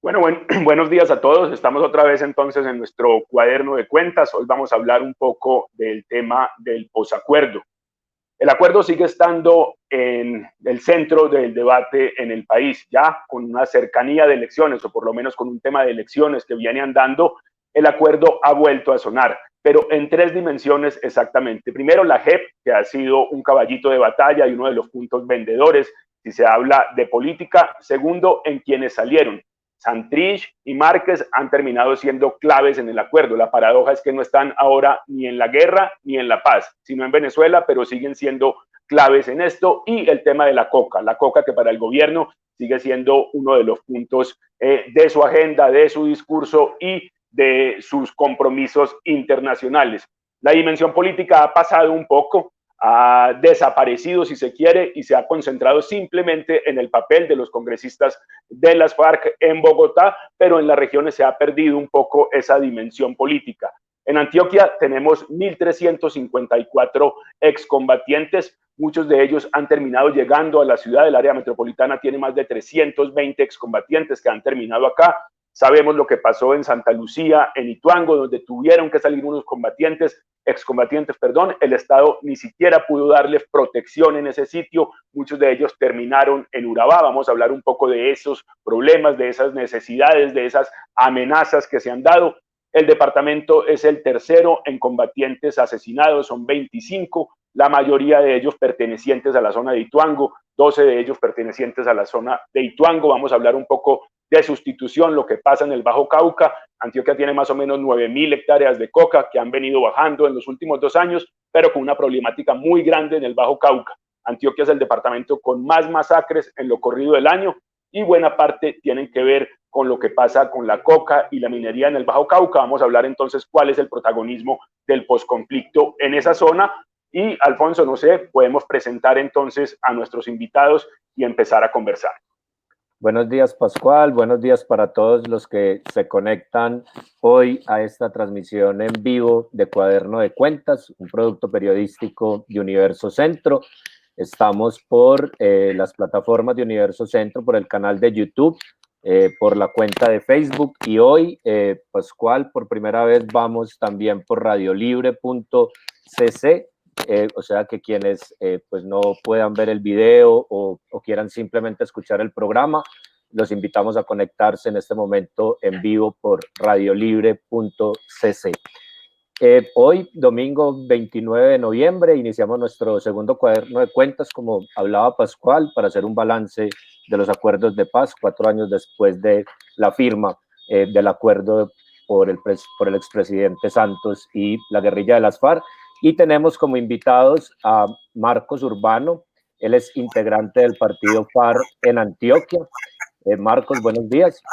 Buenos días a todos. Estamos otra vez entonces en nuestro cuaderno de cuentas. Hoy vamos a hablar un poco del tema del posacuerdo. El acuerdo sigue estando en el centro del debate en el país, ya con una cercanía de elecciones, o por lo menos con un tema de elecciones que viene andando, el acuerdo ha vuelto a sonar, pero en tres dimensiones exactamente. Primero, la JEP, que ha sido un caballito de batalla y uno de los puntos vendedores si se habla de política. Segundo, en quienes salieron. Santrich y Márquez han terminado siendo claves en el acuerdo. La paradoja es que no están ahora ni en la guerra ni en la paz, sino en Venezuela, pero siguen siendo claves en esto. Y el tema de la coca que para el gobierno sigue siendo uno de los puntos de su agenda, de su discurso y de sus compromisos internacionales. La dimensión política ha pasado un poco, ha desaparecido, si se quiere, y se ha concentrado simplemente en el papel de los congresistas de las FARC en Bogotá, pero en las regiones se ha perdido un poco esa dimensión política. En Antioquia tenemos 1.354 excombatientes, muchos de ellos han terminado llegando a la ciudad, el área metropolitana tiene más de 320 excombatientes que han terminado acá. Sabemos lo que pasó en Santa Lucía, en Ituango, donde tuvieron que salir unos excombatientes, el Estado ni siquiera pudo darles protección en ese sitio, muchos de ellos terminaron en Urabá. Vamos a hablar un poco de esos problemas, de esas necesidades, de esas amenazas que se han dado. El departamento es el tercero en combatientes asesinados, son 25, la mayoría de ellos pertenecientes a la zona de Ituango, 12 de ellos pertenecientes a la zona de Ituango. Vamos a hablar un poco de sustitución, lo que pasa en el Bajo Cauca. Antioquia tiene más o menos 9.000 hectáreas de coca que han venido bajando en los últimos 2 años, pero con una problemática muy grande en el Bajo Cauca. Antioquia es el departamento con más masacres en lo corrido del año y buena parte tienen que ver con lo que pasa con la coca y la minería en el Bajo Cauca. Vamos a hablar entonces cuál es el protagonismo del posconflicto en esa zona. Y Alfonso, no sé, podemos presentar entonces a nuestros invitados y empezar a conversar. Buenos días, Pascual. Buenos días para todos los que se conectan hoy a esta transmisión en vivo de Cuaderno de Cuentas, un producto periodístico de Universo Centro. Estamos por las plataformas de Universo Centro, por el canal de YouTube, por la cuenta de Facebook y hoy, Pascual, por primera vez vamos también por radiolibre.cc. O sea que quienes pues no puedan ver el video o quieran simplemente escuchar el programa, los invitamos a conectarse en este momento en vivo por radiolibre.cc. Hoy, domingo 29 de noviembre, iniciamos nuestro segundo cuaderno de cuentas, como hablaba Pascual, para hacer un balance de los acuerdos de paz 4 años después de la firma del acuerdo por el expresidente Santos y la guerrilla de las FARC. Y tenemos como invitados a Marcos Urbano, él es integrante del partido FARC en Antioquia. Marcos, buenos días.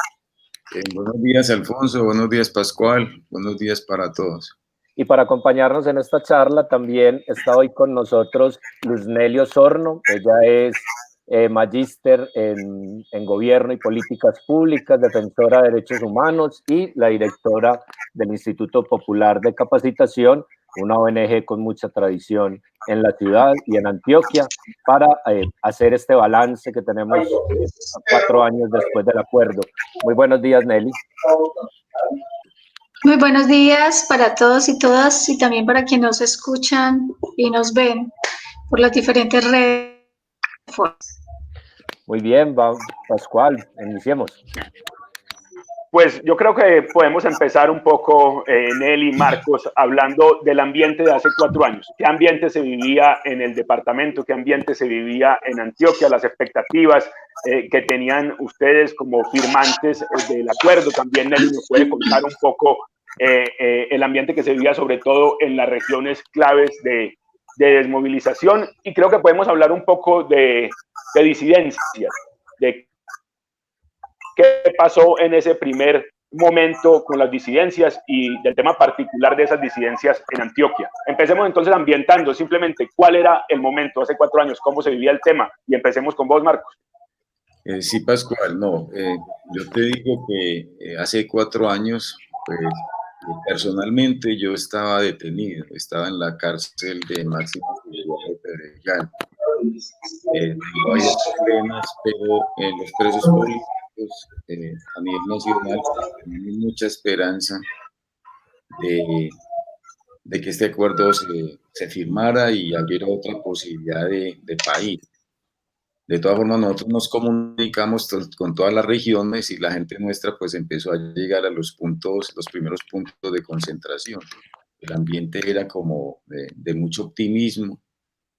Buenos días, Alfonso, buenos días, Pascual, buenos días para todos. Y para acompañarnos en esta charla también está hoy con nosotros Luznely Osorno. Ella es magíster en Gobierno y Políticas Públicas, defensora de derechos humanos y la directora del Instituto Popular de Capacitación, una ONG con mucha tradición en la ciudad y en Antioquia, para hacer este balance que tenemos 4 años después del acuerdo. Muy buenos días, Nelly. Muy buenos días para todos y todas y también para quienes nos escuchan y nos ven por las diferentes redes. Muy bien, Pascual, iniciemos. Pues yo creo que podemos empezar un poco, Nelly, Marcos, hablando del ambiente de hace 4 años. ¿Qué ambiente se vivía en el departamento? ¿Qué ambiente se vivía en Antioquia? Las expectativas que tenían ustedes como firmantes del acuerdo. También Nelly nos puede contar un poco el ambiente que se vivía sobre todo en las regiones claves de desmovilización. Y creo que podemos hablar un poco de disidencia, de qué pasó en ese primer momento con las disidencias y del tema particular de esas disidencias en Antioquia. Empecemos entonces ambientando simplemente cuál era el momento hace 4 años, cómo se vivía el tema, y empecemos con vos, Marcos. Sí, Pascual, no, yo te digo que hace 4 años, pues personalmente yo estaba detenido, estaba en la cárcel de máxima seguridad de Pedregal. Tengo varios problemas, pero los presos políticos nosotros a nivel nacional tenemos mucha esperanza de que este acuerdo se firmara y abriera otra posibilidad de país. De todas formas, nosotros nos comunicamos con todas las regiones y la gente nuestra pues empezó a llegar a los primeros puntos de concentración. El ambiente era como de mucho optimismo,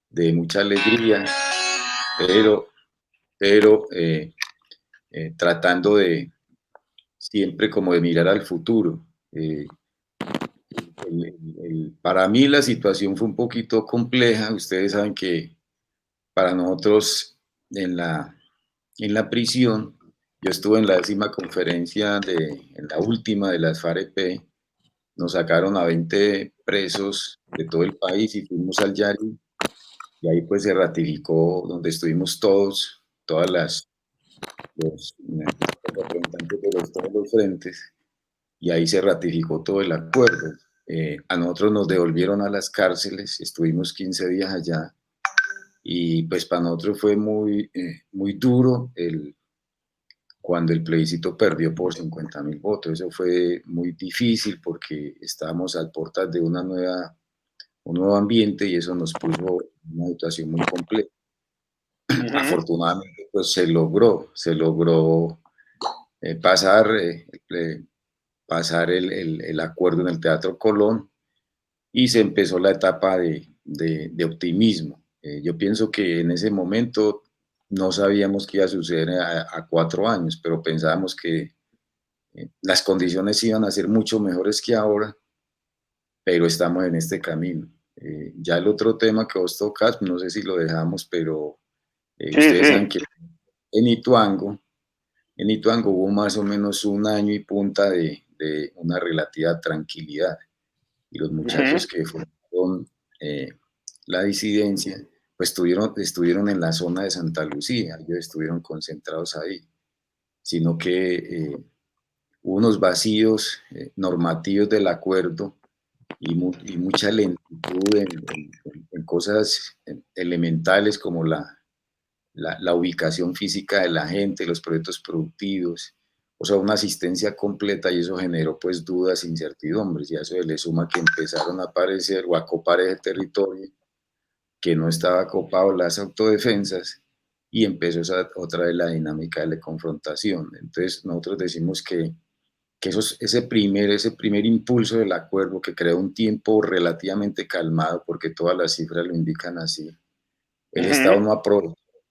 de mucha alegría, pero tratando de siempre como de mirar al futuro. Para mí la situación fue un poquito compleja. Ustedes saben que para nosotros en la prisión, yo estuve en la 10ª conferencia, en la última de las FAREP, nos sacaron a 20 presos de todo el país y fuimos al Yari, y ahí pues se ratificó, donde estuvimos todos, los representantes de todos los frentes, y ahí se ratificó todo el acuerdo. A nosotros nos devolvieron a las cárceles, estuvimos 15 días allá, y pues para nosotros fue muy duro cuando el plebiscito perdió por 50.000 votos. Eso fue muy difícil porque estábamos a puertas de un nuevo ambiente y eso nos puso en una situación muy compleja. Afortunadamente pues se logró pasar el acuerdo en el Teatro Colón y se empezó la etapa de optimismo. Yo pienso que en ese momento no sabíamos qué iba a suceder a 4 años, pero pensábamos que las condiciones iban a ser mucho mejores que ahora, pero estamos en este camino. Ya el otro tema que vos tocas, no sé si lo dejamos, pero ustedes saben que en Ituango hubo más o menos 1 año y punta de una relativa tranquilidad. Y los muchachos que formaron la disidencia, pues estuvieron en la zona de Santa Lucía, ellos estuvieron concentrados ahí, sino que hubo unos vacíos normativos del acuerdo y mucha lentitud en cosas elementales como la ubicación física de la gente, los proyectos productivos, o sea, una asistencia completa, y eso generó pues dudas, incertidumbres, y a eso le suma que empezaron a aparecer o a copar ese territorio que no estaba copado, las autodefensas, y empezó otra vez la dinámica de la confrontación. Entonces nosotros decimos que ese primer impulso del acuerdo, que creó un tiempo relativamente calmado, porque todas las cifras lo indican así, el Estado no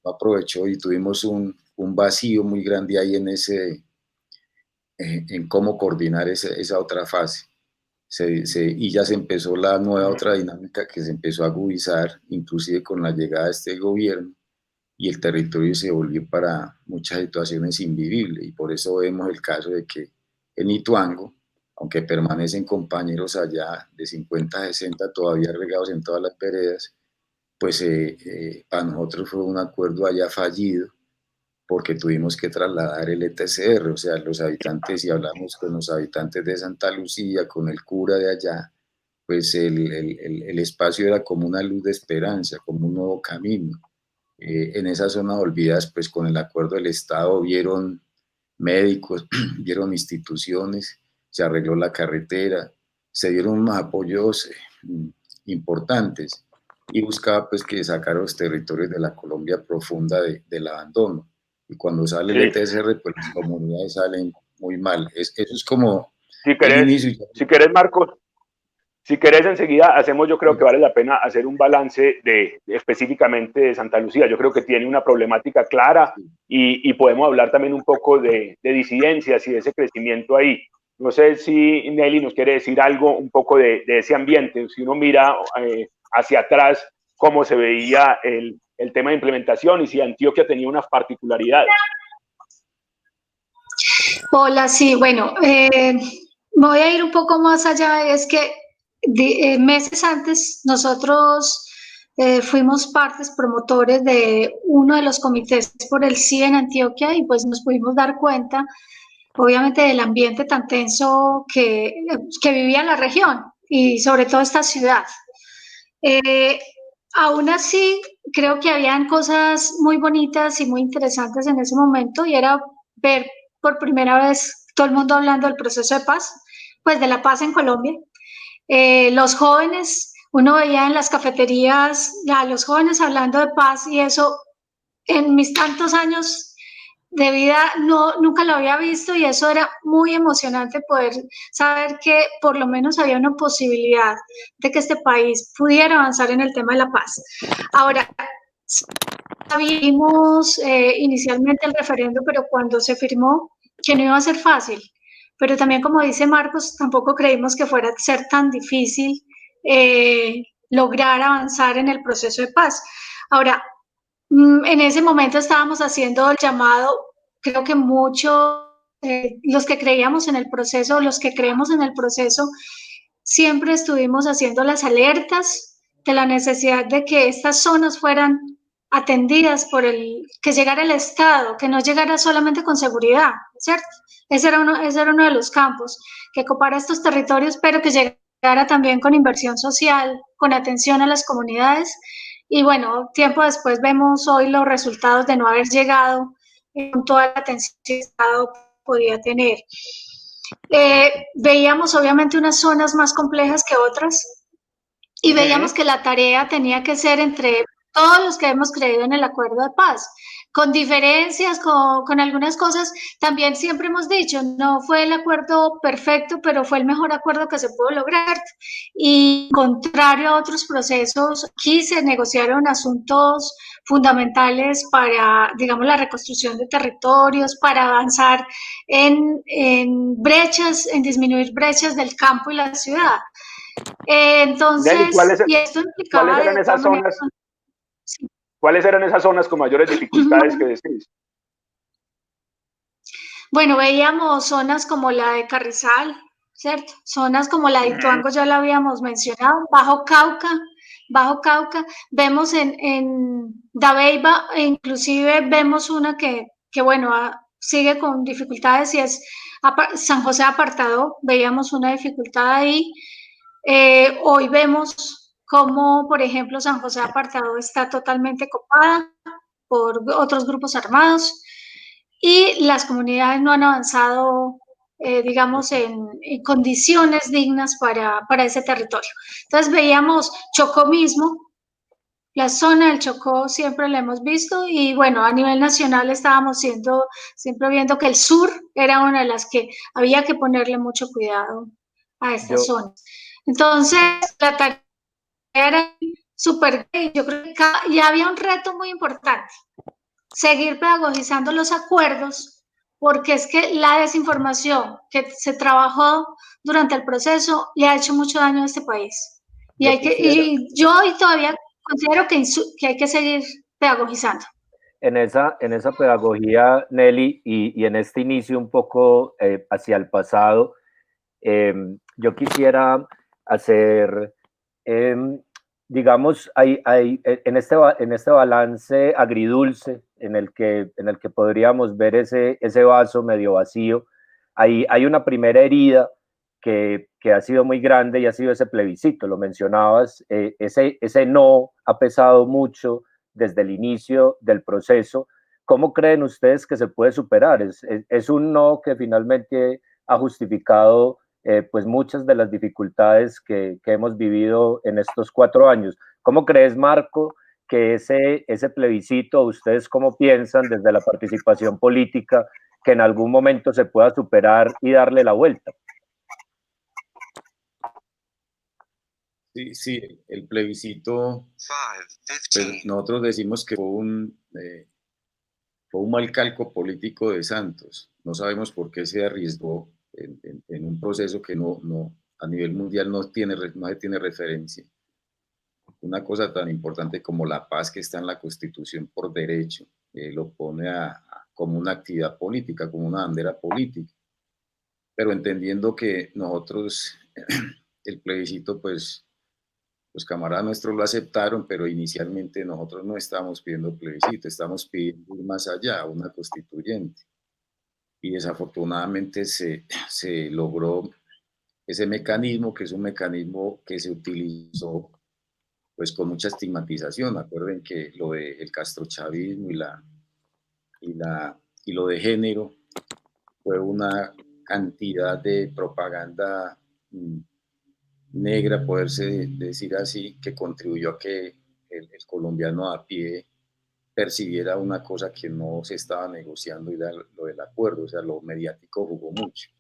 aprovechó y tuvimos un vacío muy grande ahí en cómo coordinar esa otra fase. Y ya se empezó la nueva otra dinámica que se empezó a agudizar, inclusive con la llegada de este gobierno, y el territorio se volvió para muchas situaciones invivible, y por eso vemos el caso de que en Ituango, aunque permanecen compañeros allá de 50 a 60 todavía regados en todas las veredas, pues para nosotros fue un acuerdo allá fallido, porque tuvimos que trasladar el ETCR, o sea, los habitantes, y hablamos con los habitantes de Santa Lucía, con el cura de allá, pues el espacio era como una luz de esperanza, como un nuevo camino. En esas zonas olvidadas, pues con el acuerdo del Estado vieron médicos, vieron instituciones, se arregló la carretera, se dieron unos apoyos importantes, y buscaba pues que sacar los territorios de la Colombia profunda del abandono. Y cuando sale el ETSR, pues las comunidades salen muy mal. Eso es como el inicio. Si querés, Marcos, si querés enseguida hacemos, yo creo que vale la pena hacer un balance específicamente de Santa Lucía. Yo creo que tiene una problemática clara, y podemos hablar también un poco de disidencias y de ese crecimiento ahí. No sé si Nelly nos quiere decir algo un poco de ese ambiente. Si uno mira hacia atrás, cómo se veía el tema de implementación y si Antioquia tenía unas particularidades. Hola, sí, bueno, me voy a ir un poco más allá. Es que meses antes nosotros fuimos partes promotores de uno de los comités por el sí en Antioquia, y pues nos pudimos dar cuenta, obviamente, del ambiente tan tenso que vivía la región y sobre todo esta ciudad. Aún así, creo que habían cosas muy bonitas y muy interesantes en ese momento, y era ver por primera vez todo el mundo hablando del proceso de paz, pues de la paz en Colombia. Los jóvenes, uno veía en las cafeterías a los jóvenes hablando de paz y eso en mis tantos años de vida nunca lo había visto y eso era muy emocionante poder saber que por lo menos había una posibilidad de que este país pudiera avanzar en el tema de la paz. Ahora, sabíamos inicialmente el referendo, pero cuando se firmó que no iba a ser fácil, pero también como dice Marcos, tampoco creímos que fuera a ser tan difícil lograr avanzar en el proceso de paz. Ahora, en ese momento estábamos haciendo el llamado, creo que muchos, los que creíamos en el proceso, los que creemos en el proceso, siempre estuvimos haciendo las alertas de la necesidad de que estas zonas fueran atendidas que llegara el Estado, que no llegara solamente con seguridad, ¿cierto? Ese era uno de los campos, que copara estos territorios, pero que llegara también con inversión social, con atención a las comunidades. Y bueno, tiempo después vemos hoy los resultados de no haber llegado con toda la atención que el Estado podía tener. Veíamos obviamente unas zonas más complejas que otras y veíamos que la tarea tenía que ser entre todos los que hemos creído en el acuerdo de paz, con diferencias, con algunas cosas. También siempre hemos dicho, no fue el acuerdo perfecto, pero fue el mejor acuerdo que se pudo lograr. Y contrario a otros procesos, aquí se negociaron asuntos fundamentales para, digamos, la reconstrucción de territorios, para avanzar en brechas, en disminuir brechas del campo y la ciudad. Entonces, Nelly, y esto implicaba eran de esas todas maneras. zonas? Sí. ¿Cuáles eran esas zonas con mayores dificultades que decís? Bueno, veíamos zonas como la de Carrizal, ¿cierto? Zonas como la de Ituango, ya la habíamos mencionado, Bajo Cauca, vemos en Dabeiba, e inclusive vemos una que bueno, sigue con dificultades y es San José Apartado, veíamos una dificultad ahí. Hoy vemos cómo, por ejemplo, San José Apartado está totalmente copada por otros grupos armados y las comunidades no han avanzado, digamos, en condiciones dignas para ese territorio. Entonces veíamos Chocó mismo, la zona del Chocó siempre la hemos visto y bueno, a nivel nacional estábamos siempre viendo que el sur era una de las que había que ponerle mucho cuidado a estas zonas. Entonces, la tarea era súper, yo creo que ya había un reto muy importante, seguir pedagogizando los acuerdos, porque es que la desinformación que se trabajó durante el proceso le ha hecho mucho daño a este país. Y yo hoy todavía considero que hay que seguir pedagogizando. En esa pedagogía, Nelly, y en este inicio un poco hacia el pasado, yo quisiera hacer, digamos, en este balance agridulce en el que podríamos ver ese vaso medio vacío, hay una primera herida que ha sido muy grande y ha sido ese plebiscito, lo mencionabas, ese no ha pesado mucho desde el inicio del proceso. ¿Cómo creen ustedes que se puede superar? Es un no que finalmente ha justificado pues muchas de las dificultades que hemos vivido en estos 4 años. ¿Cómo crees, Marco, que ese plebiscito, ustedes cómo piensan desde la participación política, que en algún momento se pueda superar y darle la vuelta? Sí, el plebiscito, pues nosotros decimos que fue un mal calco político de Santos. No sabemos por qué se arriesgó en un proceso que a nivel mundial no tiene referencia. Una cosa tan importante como la paz que está en la Constitución por derecho, lo pone como una actividad política, como una bandera política. Pero entendiendo que nosotros, el plebiscito, pues los camaradas nuestros lo aceptaron, pero inicialmente nosotros no estábamos pidiendo plebiscito, estamos pidiendo ir más allá, una constituyente. Y desafortunadamente se logró ese mecanismo, que es un mecanismo que se utilizó pues con mucha estigmatización. Acuerden que lo del castrochavismo y lo de género fue una cantidad de propaganda negra, poderse decir así, que contribuyó a que el colombiano a pie percibiera una cosa que no se estaba negociando y era lo del acuerdo, o sea, lo mediático jugó mucho.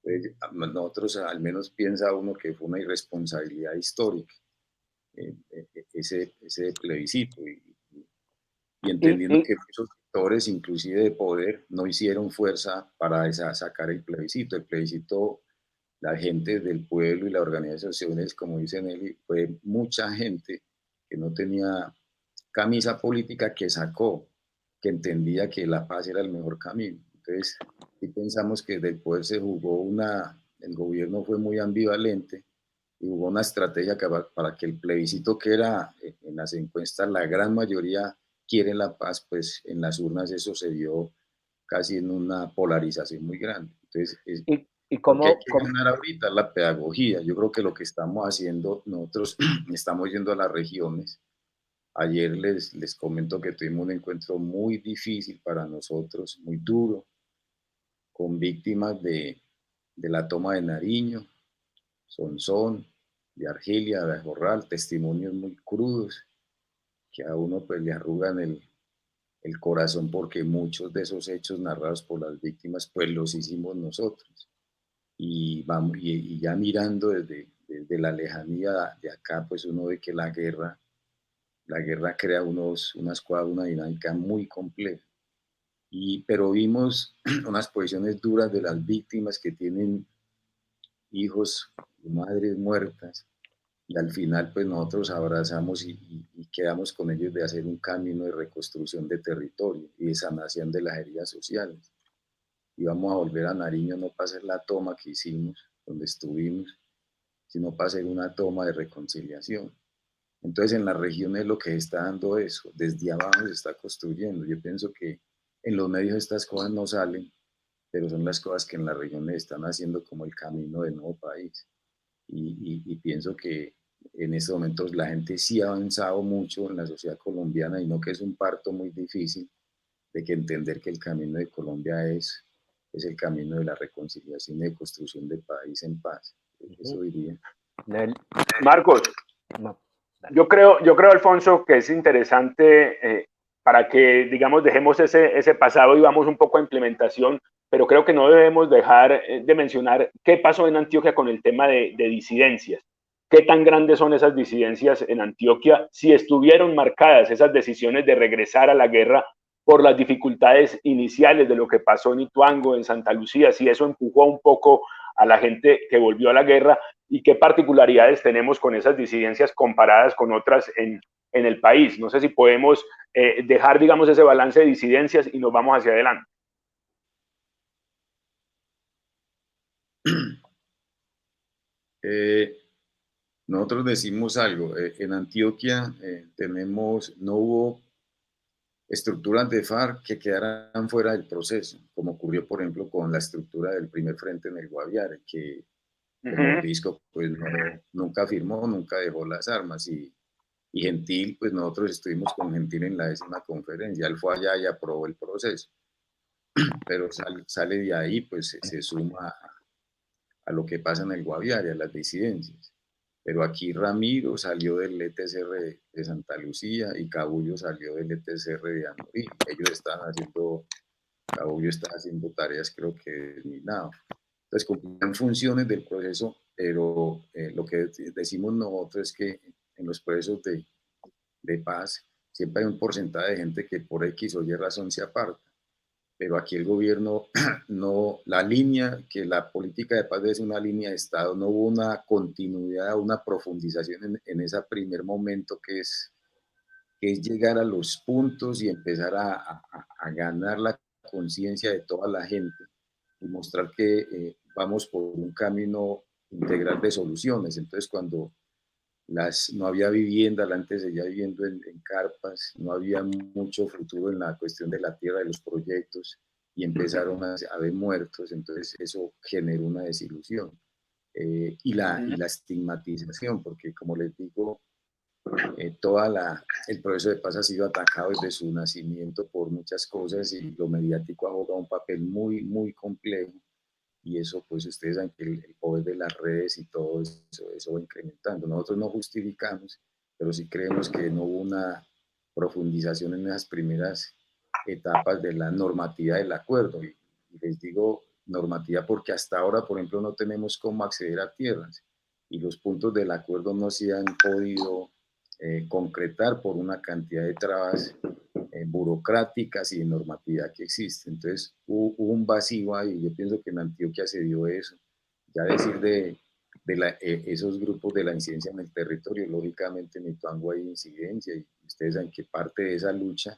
Entonces, nosotros, al menos piensa uno que fue una irresponsabilidad histórica ese plebiscito y entendiendo que muchos sectores, inclusive de poder, no hicieron fuerza para sacar el plebiscito. El plebiscito, la gente del pueblo y las organizaciones, como dicen él, fue mucha gente que no tenía camisa política que sacó, que entendía que la paz era el mejor camino. Entonces, sí pensamos que del poder se jugó el gobierno fue muy ambivalente y hubo una estrategia para que el plebiscito que era en las encuestas, la gran mayoría quiere la paz, pues en las urnas eso se vio casi en una polarización muy grande. Entonces, ¿Y lo que hay que cómo? ganar ahorita es la pedagogía. Yo creo que lo que estamos haciendo, nosotros estamos yendo a las regiones. Ayer les comento que tuvimos un encuentro muy difícil para nosotros, muy duro, con víctimas de la toma de Nariño, Sonsón, de Argelia, de Ajorral, testimonios muy crudos que a uno pues le arrugan el corazón porque muchos de esos hechos narrados por las víctimas pues los hicimos nosotros. Y ya mirando desde la lejanía de acá pues uno ve que la guerra crea una dinámica muy compleja. Pero vimos unas posiciones duras de las víctimas que tienen hijos y madres muertas, y al final pues nosotros abrazamos y quedamos con ellos de hacer un camino de reconstrucción de territorio y de sanación de las heridas sociales. Y vamos a volver a Nariño no para hacer la toma que hicimos, donde estuvimos, sino para hacer una toma de reconciliación. Entonces en la región es lo que está dando eso, desde abajo se está construyendo. Yo pienso que en los medios estas cosas no salen, pero son las cosas que en la región están haciendo como el camino del nuevo país. Y pienso que en estos momentos la gente sí ha avanzado mucho en la sociedad colombiana y no que es un parto muy difícil de que entender que el camino de Colombia es el camino de la reconciliación y de construcción del país en paz. Eso diría. Marcos, No. yo creo, Alfonso, que es interesante para que, digamos, dejemos ese pasado y vamos un poco a implementación, pero creo que no debemos dejar de mencionar qué pasó en Antioquia con el tema de disidencias. ¿Qué tan grandes son esas disidencias en Antioquia? Si estuvieron marcadas esas decisiones de regresar a la guerra por las dificultades iniciales de lo que pasó en Ituango, en Santa Lucía, si eso empujó un poco a la gente que volvió a la guerra, y qué particularidades tenemos con esas disidencias comparadas con otras en el país. No sé si podemos dejar, digamos, ese balance de disidencias y nos vamos hacia adelante. Nosotros decimos algo, en Antioquia no hubo estructuras de FARC que quedaran fuera del proceso, como ocurrió, por ejemplo, con la estructura del primer frente en el Guaviare, que como Mordisco pues nunca firmó, nunca dejó las armas, y Gentil, pues nosotros estuvimos con Gentil en la 10ª conferencia, él fue allá y aprobó el proceso, pero sale de ahí, pues se suma a lo que pasa en el Guaviare, a las disidencias. Pero aquí Ramiro salió del ETCR de Santa Lucía y Cabullo salió del ETCR de Anorí. Cabullo está haciendo tareas creo que de minado. Entonces cumplían funciones del proceso, pero lo que decimos nosotros es que en los procesos de paz siempre hay un porcentaje de gente que por X o Y razón se aparta. Pero aquí el gobierno no, que la política de paz es una línea de Estado, no hubo una continuidad, una profundización en ese primer momento que es llegar a los puntos y empezar a ganar la conciencia de toda la gente y mostrar que vamos por un camino integral de soluciones. Entonces cuando no había vivienda, la gente seguía viviendo en carpas, no había mucho futuro en la cuestión de la tierra, de los proyectos, y empezaron a haber muertos, entonces eso generó una desilusión. Y la estigmatización, porque como les digo, el proceso de paz ha sido atacado desde su nacimiento por muchas cosas y lo mediático ha jugado un papel muy, muy complejo. Y eso, pues ustedes saben que el poder de las redes y todo eso va incrementando. Nosotros no justificamos, pero sí creemos que no hubo una profundización en esas primeras etapas de la normatividad del acuerdo. Y les digo normativa porque hasta ahora, por ejemplo, no tenemos cómo acceder a tierras y los puntos del acuerdo no se han podido concretar por una cantidad de trabas burocráticas y de normatividad que existe. Entonces hubo un vacío ahí. Yo pienso que en Antioquia se dio eso. Ya decir de esos grupos de la incidencia en el territorio, lógicamente en Ituango hay incidencia y ustedes saben que parte de esa lucha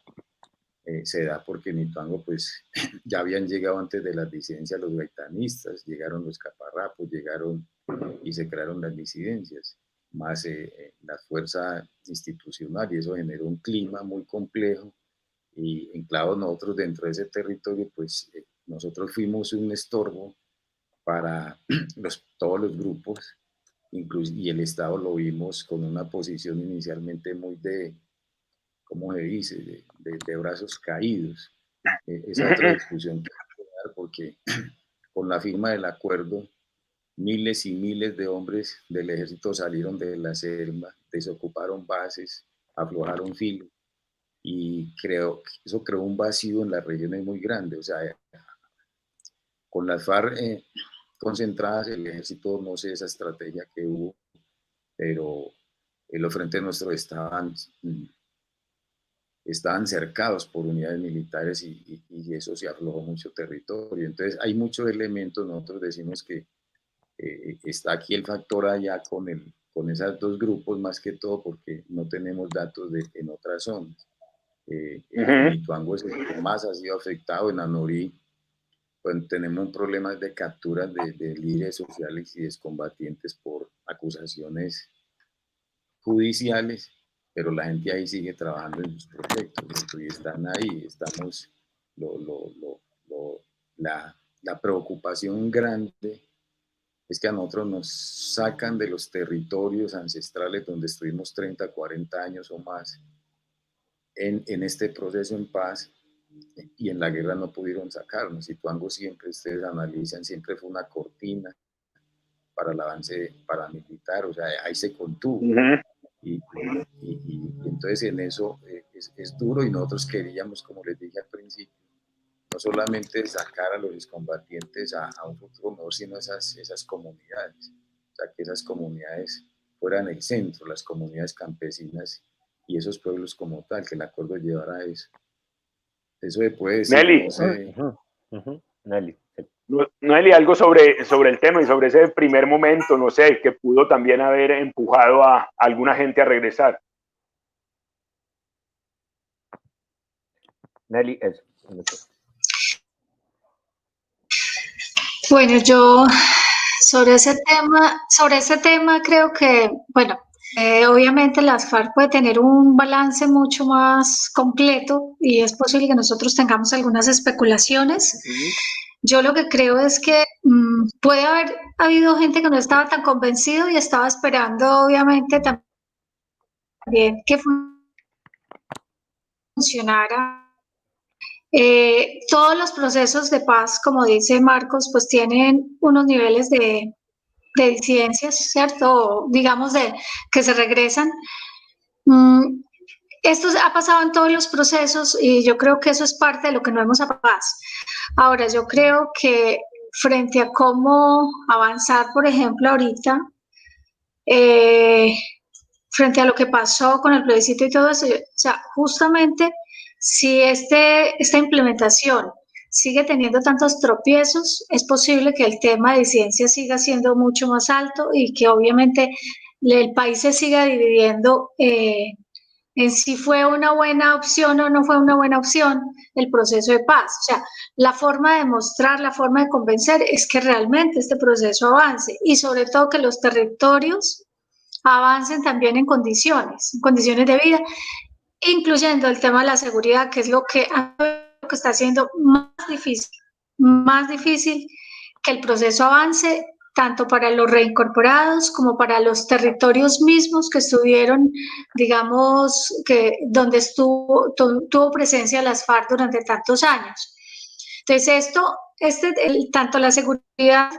se da porque en Ituango pues ya habían llegado antes de las disidencias los gaitanistas, llegaron los caparrapos, llegaron y se crearon las disidencias, más la fuerza institucional, y eso generó un clima muy complejo y enclavados nosotros dentro de ese territorio, pues nosotros fuimos un estorbo para todos los grupos, incluso, y el Estado lo vimos con una posición inicialmente muy ¿cómo se dice?, de brazos caídos. Esa otra discusión que hay que dar, porque con la firma del acuerdo, miles y miles de hombres del ejército salieron de la selva, desocuparon bases, aflojaron filas, y eso creó un vacío en las regiones muy grande. O sea, con las FARC concentradas, el ejército, no sé esa estrategia que hubo, pero los frentes nuestros estaban cercados por unidades militares y eso se aflojó mucho territorio. Entonces hay muchos elementos. Nosotros decimos que está aquí el factor allá con esos dos grupos, más que todo porque no tenemos datos en otras zonas. En Ituango es el que más ha sido afectado. En Anorí pues, tenemos problemas de capturas de líderes sociales y excombatientes por acusaciones judiciales, pero la gente ahí sigue trabajando en sus proyectos y están ahí. Estamos, la preocupación grande es que a nosotros nos sacan de los territorios ancestrales donde estuvimos 30, 40 años o más en este proceso en paz, y en la guerra no pudieron sacarnos. Ituango siempre, ustedes analizan, siempre fue una cortina para el avance paramilitar, o sea, ahí se contuvo. Y entonces en eso es duro, y nosotros queríamos, como les dije al principio, no solamente sacar a los excombatientes a un futuro mejor, sino esas comunidades, o sea, que esas comunidades fueran el centro, las comunidades campesinas y esos pueblos como tal, que el acuerdo llevara a eso. Eso se puede decir, Nelly, no sé. Nelly. Nelly, algo sobre el tema y sobre ese primer momento, no sé, que pudo también haber empujado a alguna gente a regresar. Nelly, eso. Bueno, yo sobre ese tema creo que, bueno, obviamente las FARC puede tener un balance mucho más completo y es posible que nosotros tengamos algunas especulaciones. Yo lo que creo es que puede haber habido gente que no estaba tan convencido y estaba esperando, obviamente, también que funcionara. Todos los procesos de paz, como dice Marcos, pues tienen unos niveles de disidencias, ¿cierto? Digamos que se regresan. Esto ha pasado en todos los procesos y yo creo que eso es parte de lo que no hemos a paz. Ahora, yo creo que frente a cómo avanzar, por ejemplo, ahorita, frente a lo que pasó con el plebiscito y todo eso, o sea, justamente si esta implementación sigue teniendo tantos tropiezos, es posible que el tema de disidencia siga siendo mucho más alto y que obviamente el país se siga dividiendo en si fue una buena opción o no fue una buena opción el proceso de paz. O sea, la forma de mostrar, la forma de convencer es que realmente este proceso avance y sobre todo que los territorios avancen también en condiciones de vida, incluyendo el tema de la seguridad, que es lo que está haciendo más difícil que el proceso avance tanto para los reincorporados como para los territorios mismos que estuvieron, digamos, que donde tuvo presencia las FARC durante tantos años. Entonces, tanto la seguridad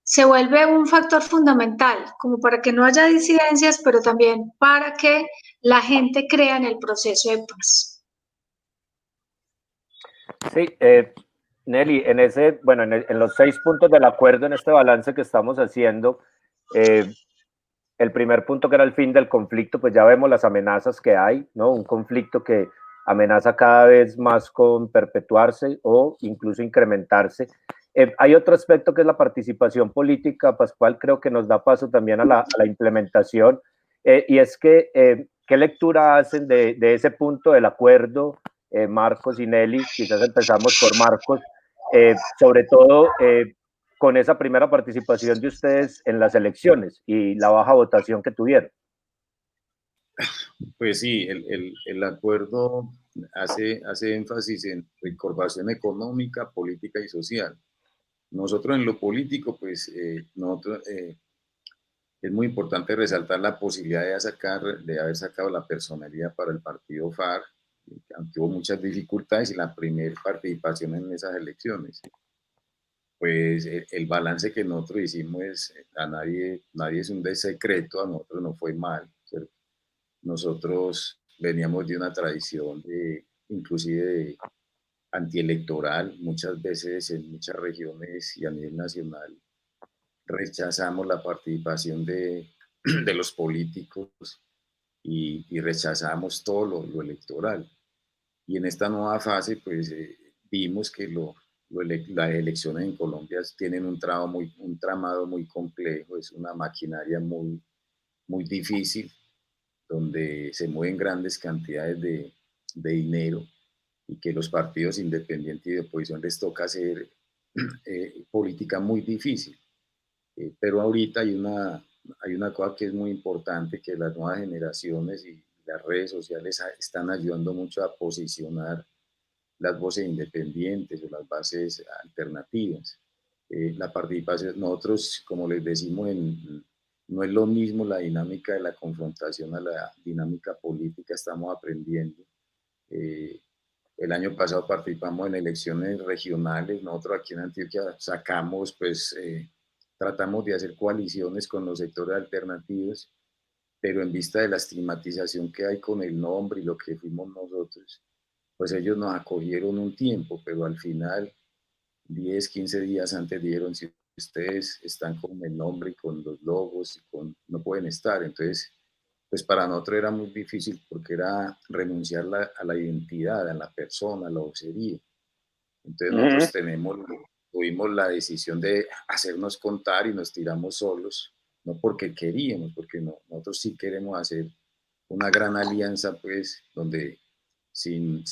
se vuelve un factor fundamental, como para que no haya disidencias, pero también para que la gente crea en el proceso de paz. Sí, Nelly, en los 6 puntos del acuerdo, en este balance que estamos haciendo, el primer punto, que era el fin del conflicto, pues ya vemos las amenazas que hay, ¿no? Un conflicto que amenaza cada vez más con perpetuarse o incluso incrementarse. Hay otro aspecto que es la participación política, Pascual, creo que nos da paso también a la implementación, y es que, ¿qué lectura hacen de ese punto del acuerdo, Marcos y Nelly? Quizás empezamos por Marcos, sobre todo con esa primera participación de ustedes en las elecciones y la baja votación que tuvieron. Pues sí, el acuerdo hace énfasis en reincorporación económica, política y social. Nosotros en lo político, pues es muy importante resaltar la posibilidad de haber sacado la personería para el partido FARC, aunque hubo muchas dificultades, y la primera participación en esas elecciones. Pues el balance que nosotros hicimos es, nadie es un secreto, a nosotros no fue mal, ¿cierto? Nosotros veníamos de una tradición inclusive antielectoral, muchas veces en muchas regiones y a nivel nacional rechazamos la participación de los políticos y rechazamos todo lo electoral. Y en esta nueva fase, pues vimos que las elecciones en Colombia tienen un tramado muy complejo, es una maquinaria muy difícil, donde se mueven grandes cantidades de dinero, y que los partidos independientes y de oposición les toca hacer política muy difícil. Pero ahorita hay una cosa que es muy importante, que las nuevas generaciones y las redes sociales están ayudando mucho a posicionar las voces independientes o las bases alternativas. La participación, nosotros, como les decimos, no es lo mismo la dinámica de la confrontación a la dinámica política, estamos aprendiendo. El año pasado participamos en elecciones regionales, nosotros aquí en Antioquia sacamos, pues tratamos de hacer coaliciones con los sectores alternativos, pero en vista de la estigmatización que hay con el nombre y lo que fuimos nosotros, pues ellos nos acogieron un tiempo, pero al final, 10, 15 días antes dijeron, si ustedes están con el nombre y con los logos, no pueden estar. Entonces, pues para nosotros era muy difícil, porque era renunciar a la identidad, a la persona, a la vocería. Entonces nosotros tuvimos la decisión de hacernos contar y nos tiramos solos, no porque queríamos, porque nosotros sí queremos hacer una gran alianza, pues, donde sin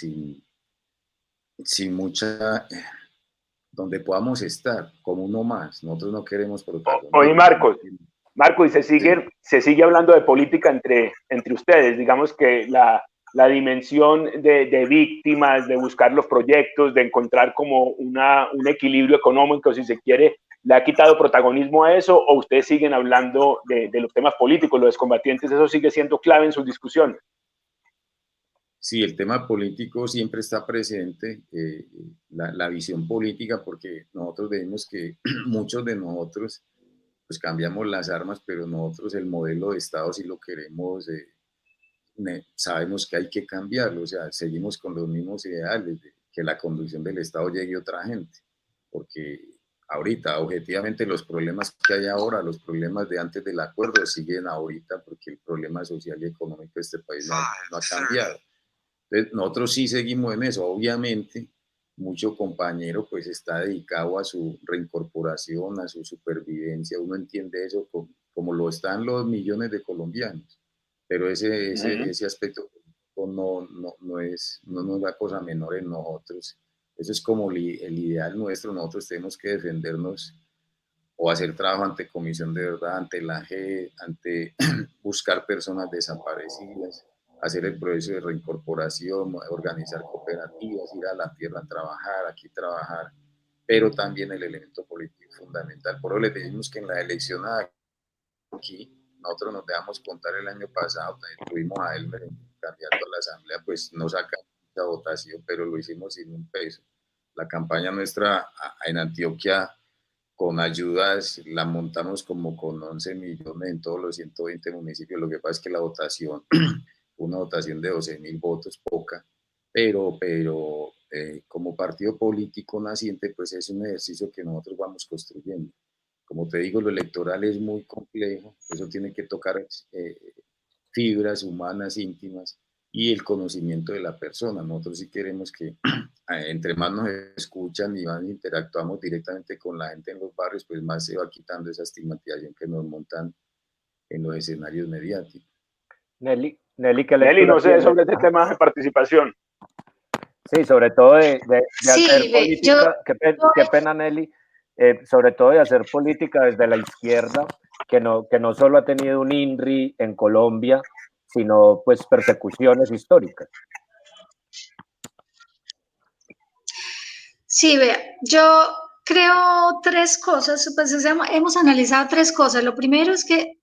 mucha, donde podamos estar como uno más. Nosotros no queremos protagonismo. Oye, Marcos, y se sigue hablando de política entre ustedes. Digamos que la dimensión de víctimas, de buscar los proyectos, de encontrar como un equilibrio económico, si se quiere, ¿le ha quitado protagonismo a eso, o ustedes siguen hablando de los temas políticos, los excombatientes, eso sigue siendo clave en sus discusiones? Sí, el tema político siempre está presente, la visión política, porque nosotros vemos que muchos de nosotros pues cambiamos las armas, pero nosotros el modelo de Estado sí lo queremos, sabemos que hay que cambiarlo, o sea, seguimos con los mismos ideales, de que la conducción del Estado llegue a otra gente, porque ahorita, objetivamente, los problemas que hay ahora, los problemas de antes del acuerdo siguen ahorita, porque el problema social y económico de este país no ha cambiado. Entonces, nosotros sí seguimos en eso. Obviamente, mucho compañero pues está dedicado a su reincorporación, a su supervivencia. Uno entiende eso como lo están los millones de colombianos. Pero ese aspecto no es una cosa menor en nosotros. Eso es como el ideal nuestro. Nosotros tenemos que defendernos o hacer trabajo ante Comisión de Verdad, ante la JEP, ante buscar personas desaparecidas, hacer el proceso de reincorporación, organizar cooperativas, ir a la tierra a trabajar, aquí trabajar. pero también el elemento político fundamental. Por eso les decimos que en la elección aquí, nosotros nos dejamos contar el año pasado, tuvimos a Elmer, candidato a la asamblea, pues no sacamos la votación, pero lo hicimos sin un peso. La campaña nuestra en Antioquia, con ayudas, la montamos como con 11 millones en todos los 120 municipios. Lo que pasa es que la votación, una votación de 12.000 votos, poca, pero como partido político naciente, pues es un ejercicio que nosotros vamos construyendo. Como te digo, lo electoral es muy complejo, eso tiene que tocar fibras humanas íntimas y el conocimiento de la persona. Nosotros sí queremos que entre más nos escuchan y más interactuamos directamente con la gente en los barrios, pues más se va quitando esa estigmatización que nos montan en los escenarios mediáticos. Nelly, ¿qué Nelly, lectura no sé tiene? sobre este tema de participación. Sí, sobre todo de Sí, hacer política, qué pena Nelly, sobre todo de hacer política desde la izquierda, que no solo ha tenido un INRI en Colombia, sino pues persecuciones históricas. Sí, vea, yo creo tres cosas, pues hemos analizado tres cosas. Lo primero es que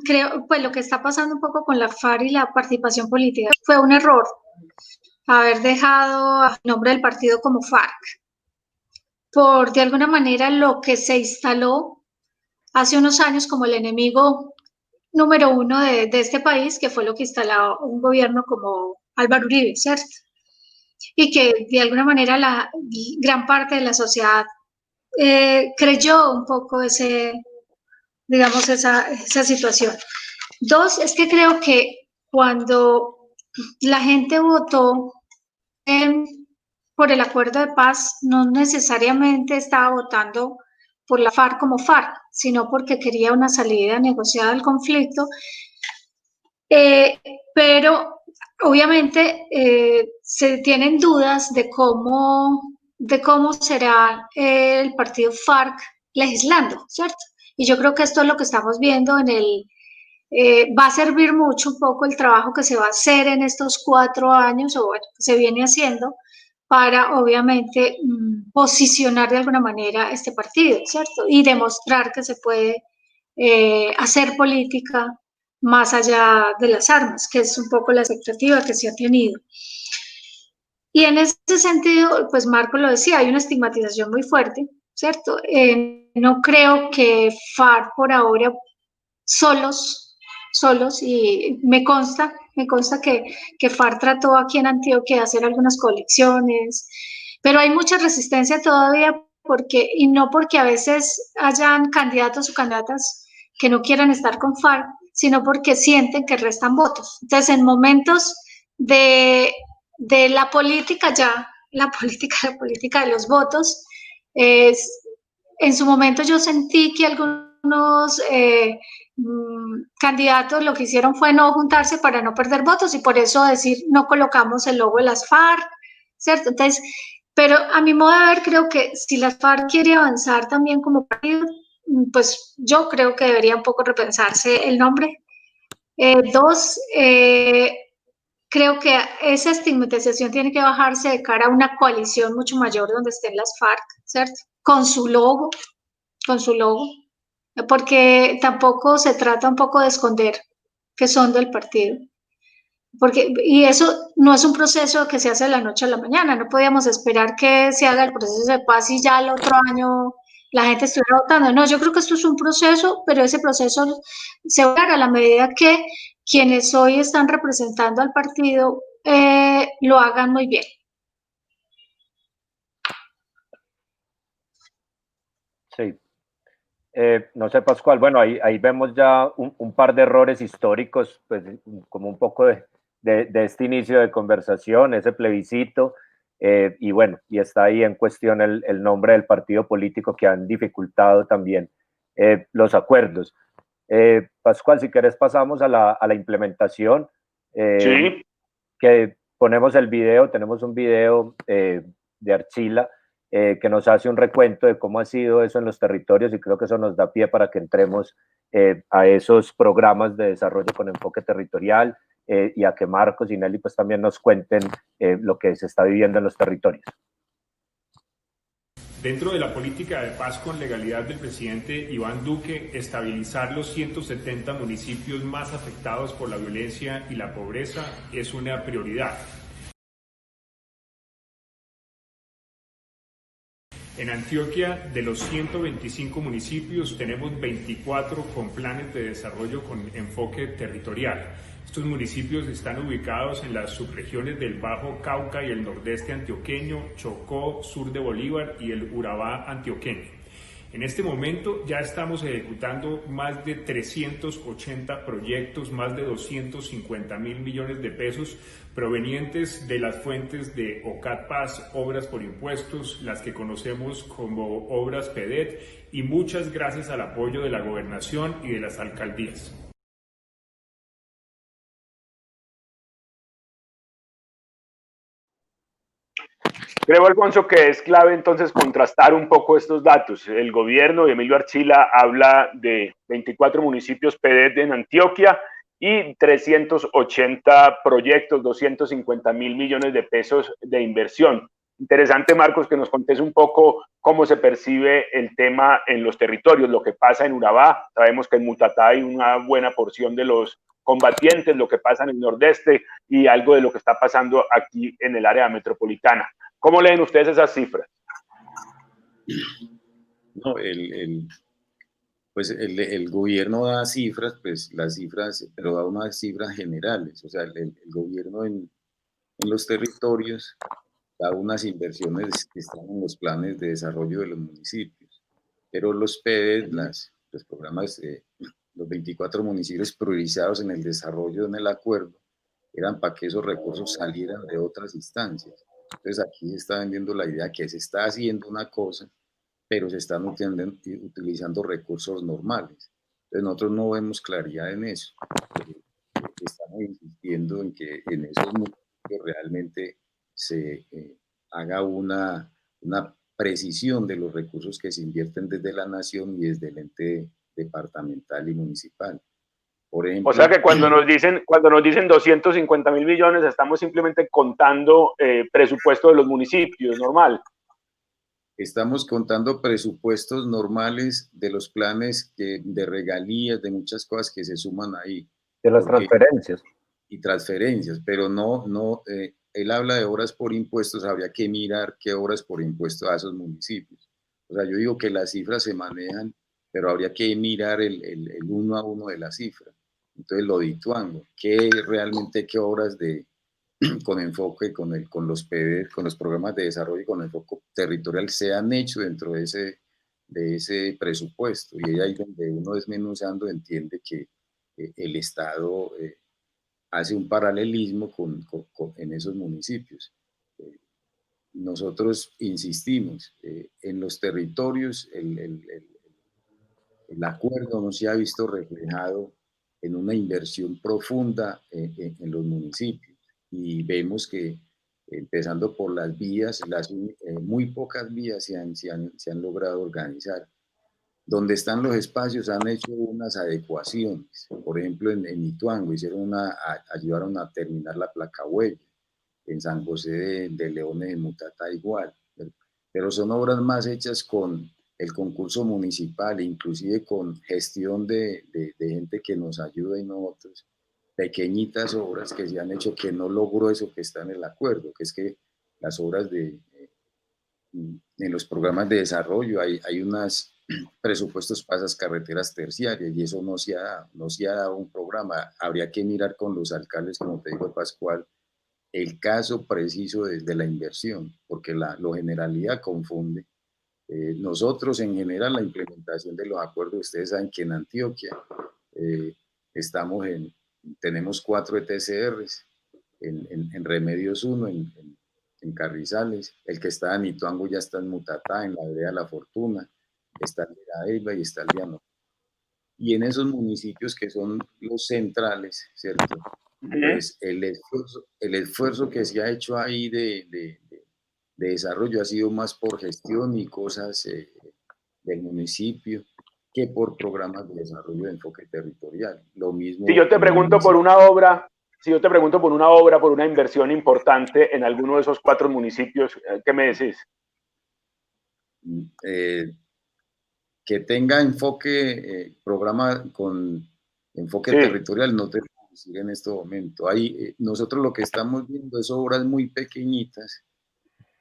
creo, pues lo que está pasando un poco con la FARC y la participación política fue un error haber dejado el nombre del partido como FARC, por de alguna manera lo que se instaló hace unos años como el enemigo número uno de este país, que fue lo que instaló un gobierno como Álvaro Uribe, ¿cierto? Y que de alguna manera la gran parte de la sociedad creyó un poco digamos, esa situación. Dos, es que creo que cuando la gente votó por el acuerdo de paz, no necesariamente estaba votando por la FARC como FARC, sino porque quería una salida negociada al conflicto. Pero obviamente se tienen dudas de cómo será el partido FARC legislando, ¿cierto? Y yo creo que esto es lo que estamos viendo va a servir mucho un poco el trabajo que se va a hacer en estos 4 años, o bueno, que se viene haciendo, para obviamente posicionar de alguna manera este partido, ¿cierto? Y demostrar que se puede hacer política más allá de las armas, que es un poco la expectativa que se ha tenido. Y en ese sentido, pues Marco lo decía, hay una estigmatización muy fuerte, ¿cierto? No creo que FARC por ahora solos, y me consta que FARC trató aquí en Antioquia de hacer algunas colecciones, pero hay mucha resistencia todavía y no porque a veces hayan candidatos o candidatas que no quieran estar con FARC, sino porque sienten que restan votos. Entonces, en momentos de la política la política de los votos, en su momento yo sentí que algunos candidatos lo que hicieron fue no juntarse para no perder votos y por eso decir no colocamos el logo de las FARC, ¿cierto? Entonces, pero a mi modo de ver creo que si las FARC quiere avanzar también como partido, pues yo creo que debería un poco repensarse el nombre. Dos, creo que esa estigmatización tiene que bajarse de cara a una coalición mucho mayor donde estén las FARC, ¿cierto? Con su logo, porque tampoco se trata un poco de esconder que son del partido. Y eso no es un proceso que se hace de la noche a la mañana, no podíamos esperar que se haga el proceso de paz y ya el otro año la gente estuviera votando. No, yo creo que esto es un proceso, pero ese proceso se va a dar a la medida que quienes hoy están representando al partido lo hagan muy bien. Sí. No sé, Pascual, bueno, ahí vemos ya un par de errores históricos, pues como un poco de este inicio de conversación, ese plebiscito, y bueno, y está ahí en cuestión el nombre del partido político que han dificultado también los acuerdos. Pascual, si querés pasamos a la implementación. Sí. Que ponemos el video, tenemos un video de Archila que nos hace un recuento de cómo ha sido eso en los territorios y creo que eso nos da pie para que entremos a esos programas de desarrollo con enfoque territorial y a que Marcos y Nelly pues también nos cuenten lo que se está viviendo en los territorios. Dentro de la política de paz con legalidad del presidente Iván Duque, estabilizar los 170 municipios más afectados por la violencia y la pobreza es una prioridad. En Antioquia, de los 125 municipios, tenemos 24 con planes de desarrollo con enfoque territorial. Estos municipios están ubicados en las subregiones del Bajo Cauca y el nordeste antioqueño, Chocó, sur de Bolívar y el Urabá antioqueño. En este momento ya estamos ejecutando más de 380 proyectos, más de 250.000 millones de pesos provenientes de las fuentes de OCAT Paz, obras por impuestos, las que conocemos como obras PEDET, y muchas gracias al apoyo de la gobernación y de las alcaldías. Creo, Alfonso, que es clave entonces contrastar un poco estos datos. El gobierno de Emilio Archila habla de 24 municipios PEDET en Antioquia y 380 proyectos, 250.000 millones de pesos de inversión. Interesante, Marcos, que nos contes un poco cómo se percibe el tema en los territorios, lo que pasa en Urabá. Sabemos que en Mutatá hay una buena porción de los combatientes, lo que pasa en el nordeste y algo de lo que está pasando aquí en el área metropolitana. ¿Cómo leen ustedes esas cifras? No, pues el gobierno da cifras, pues las cifras, pero da unas cifras generales. O sea, el gobierno en los territorios da unas inversiones que están en los planes de desarrollo de los municipios. Pero los PEDET, los programas, los 24 municipios priorizados en el desarrollo en el acuerdo, eran para que esos recursos salieran de otras instancias. Entonces aquí se está vendiendo la idea que se está haciendo una cosa, pero se están utilizando recursos normales. Entonces nosotros no vemos claridad en eso. Estamos insistiendo en que en esos municipios realmente se haga una precisión de los recursos que se invierten desde la nación y desde el ente departamental y municipal. Por ejemplo, o sea que cuando nos dicen 250.000 millones, estamos simplemente contando presupuesto de los municipios, normal. Estamos contando presupuestos normales de los planes de regalías, de muchas cosas que se suman ahí. De las transferencias. Y transferencias, pero no, él habla de obras por impuestos, habría que mirar qué obras por impuestos a esos municipios. O sea, yo digo que las cifras se manejan, pero habría que mirar el uno a uno de la cifra. Entonces lo dituango, qué obras con enfoque, con los PEDET, con los programas de desarrollo y con enfoque territorial se han hecho dentro de ese presupuesto. Y ahí donde uno desmenuzando entiende que el Estado hace un paralelismo en esos municipios. Nosotros insistimos, en los territorios el acuerdo no se ha visto reflejado en una inversión profunda en los municipios. Y vemos que, empezando por las vías, muy pocas vías se han logrado organizar. Donde están los espacios han hecho unas adecuaciones. Por ejemplo, en Ituango ayudaron a terminar la placa huella. En San José de Leones, en Mutatá igual. Pero son obras más hechas con el concurso municipal, inclusive con gestión de gente que nos ayuda y nosotros. Pequeñitas obras que se han hecho que no logró eso que está en el acuerdo, que es que las obras en los programas de desarrollo hay unos presupuestos para esas carreteras terciarias y eso no se ha dado un programa. Habría que mirar con los alcaldes, como te digo, Pascual, el caso preciso de la inversión, porque lo generalidad confunde. Nosotros en general la implementación de los acuerdos, ustedes saben que en Antioquia tenemos 4 ETCRs, en Remedios 1, en Carrizales, el que está en Ituango ya está en Mutatá, en la vereda La Fortuna, está el de la Eiva y está el de Ano. Y en esos municipios que son los centrales, ¿cierto? Pues el esfuerzo que se ha hecho ahí de desarrollo ha sido más por gestión y cosas del municipio que por programas de desarrollo de enfoque territorial. Lo mismo. Si yo te pregunto por una obra, por una inversión importante en alguno de esos 4 municipios, ¿qué me decís? que tenga enfoque, programa con enfoque Sí. territorial, no te puedo decir en este momento. Ahí, nosotros lo que estamos viendo es obras muy pequeñitas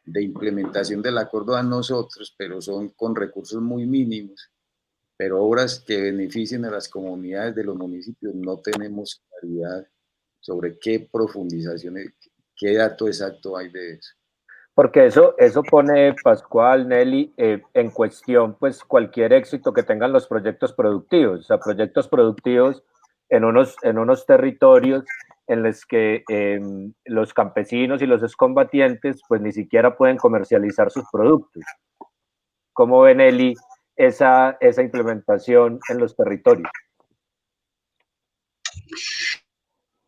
de implementación del acuerdo a nosotros, pero son con recursos muy mínimos, pero obras que beneficien a las comunidades de los municipios no tenemos claridad sobre qué profundizaciones, qué dato exacto hay de eso. Porque eso pone, Pascual, Nelly, en cuestión pues cualquier éxito que tengan los proyectos productivos, o sea, proyectos productivos en unos territorios en los que los campesinos y los excombatientes pues ni siquiera pueden comercializar sus productos. ¿Cómo ve, Nelly, esa implementación en los territorios?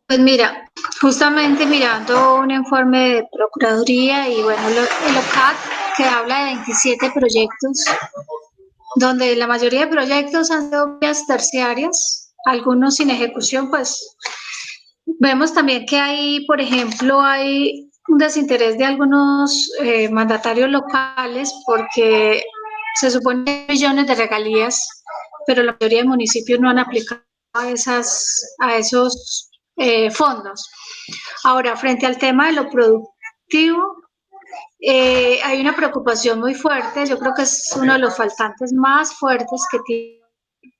Pues mira, justamente mirando un informe de Procuraduría y bueno, el OCAT, que habla de 27 proyectos, donde la mayoría de proyectos han sido vías terciarias, algunos sin ejecución, pues vemos también que hay, por ejemplo, hay un desinterés de algunos mandatarios locales porque se supone que hay millones de regalías, pero la mayoría de municipios no han aplicado a esos fondos. Ahora, frente al tema de lo productivo, hay una preocupación muy fuerte, yo creo que es uno de los faltantes más fuertes que tiene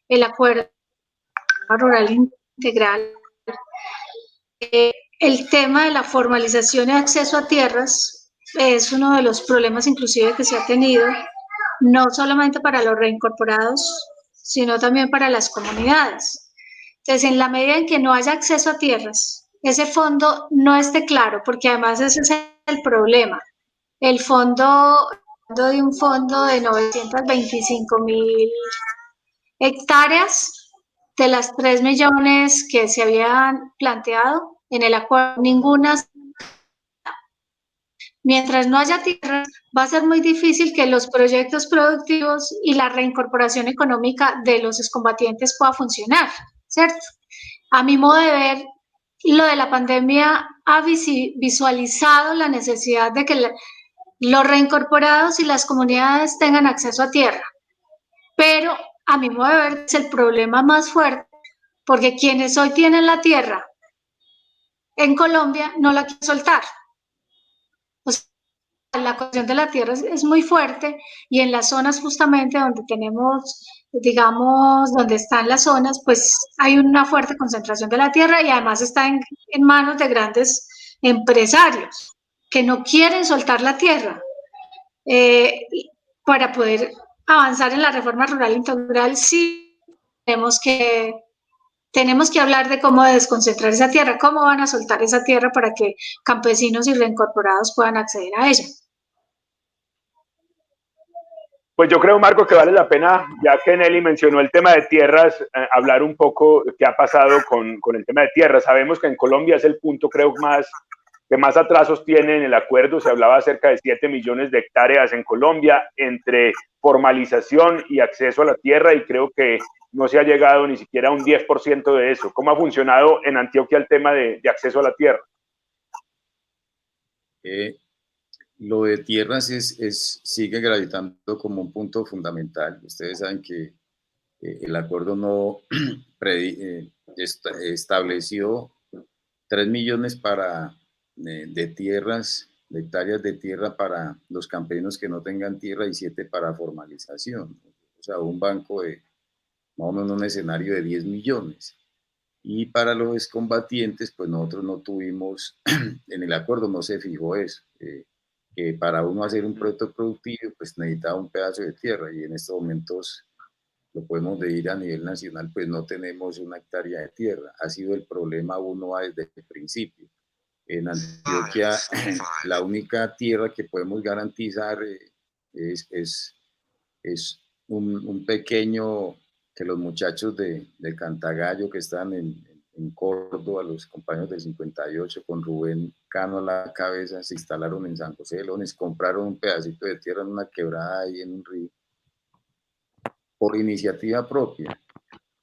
el acuerdo rural integral. El tema de la formalización y acceso a tierras es uno de los problemas inclusive que se ha tenido, no solamente para los reincorporados, sino también para las comunidades. Entonces, en la medida en que no haya acceso a tierras, ese fondo no esté claro, porque además ese es el problema. El fondo de un fondo de 925.000 hectáreas de las 3 millones que se habían planteado en el acuerdo, ninguna. Mientras no haya tierra, va a ser muy difícil que los proyectos productivos y la reincorporación económica de los excombatientes pueda funcionar, ¿cierto? A mi modo de ver, lo de la pandemia ha visualizado la necesidad de que los reincorporados y las comunidades tengan acceso a tierra, pero a mi modo de ver es el problema más fuerte, porque quienes hoy tienen la tierra en Colombia no la quieren soltar. O sea, la cuestión de la tierra es muy fuerte y en las zonas justamente donde tenemos, digamos, donde están las zonas, pues hay una fuerte concentración de la tierra y además está en manos de grandes empresarios que no quieren soltar la tierra. Para poder avanzar en la reforma rural integral, sí tenemos que hablar de cómo desconcentrar esa tierra, cómo van a soltar esa tierra para que campesinos y reincorporados puedan acceder a ella. Pues yo creo, Marco, que vale la pena, ya que Nelly mencionó el tema de tierras, hablar un poco qué ha pasado con el tema de tierras. Sabemos que en Colombia es el punto, creo, que más atrasos tiene en el acuerdo. Se hablaba acerca de 7 millones de hectáreas en Colombia entre formalización y acceso a la tierra, y creo que no se ha llegado ni siquiera a un 10% de eso. ¿Cómo ha funcionado en Antioquia el tema de acceso a la tierra? Lo de tierras sigue gravitando como un punto fundamental. Ustedes saben que el acuerdo no estableció 3 millones de tierras, de hectáreas de tierra para los campesinos que no tengan tierra y 7 para formalización. O sea, un banco de más o menos un escenario de 10 millones. Y para los excombatientes, pues nosotros no tuvimos, en el acuerdo no se fijó eso, que para uno hacer un proyecto productivo, pues necesitaba un pedazo de tierra y en estos momentos lo podemos decir a nivel nacional, pues no tenemos una hectárea de tierra. Ha sido el problema uno desde el principio. En Antioquia, la única tierra que podemos garantizar es un pequeño, que los muchachos de Cantagallo que están en Córdoba, los compañeros del 58, con Rubén Cano a la cabeza, se instalaron en San José de Leones, compraron un pedacito de tierra en una quebrada ahí en un río, por iniciativa propia,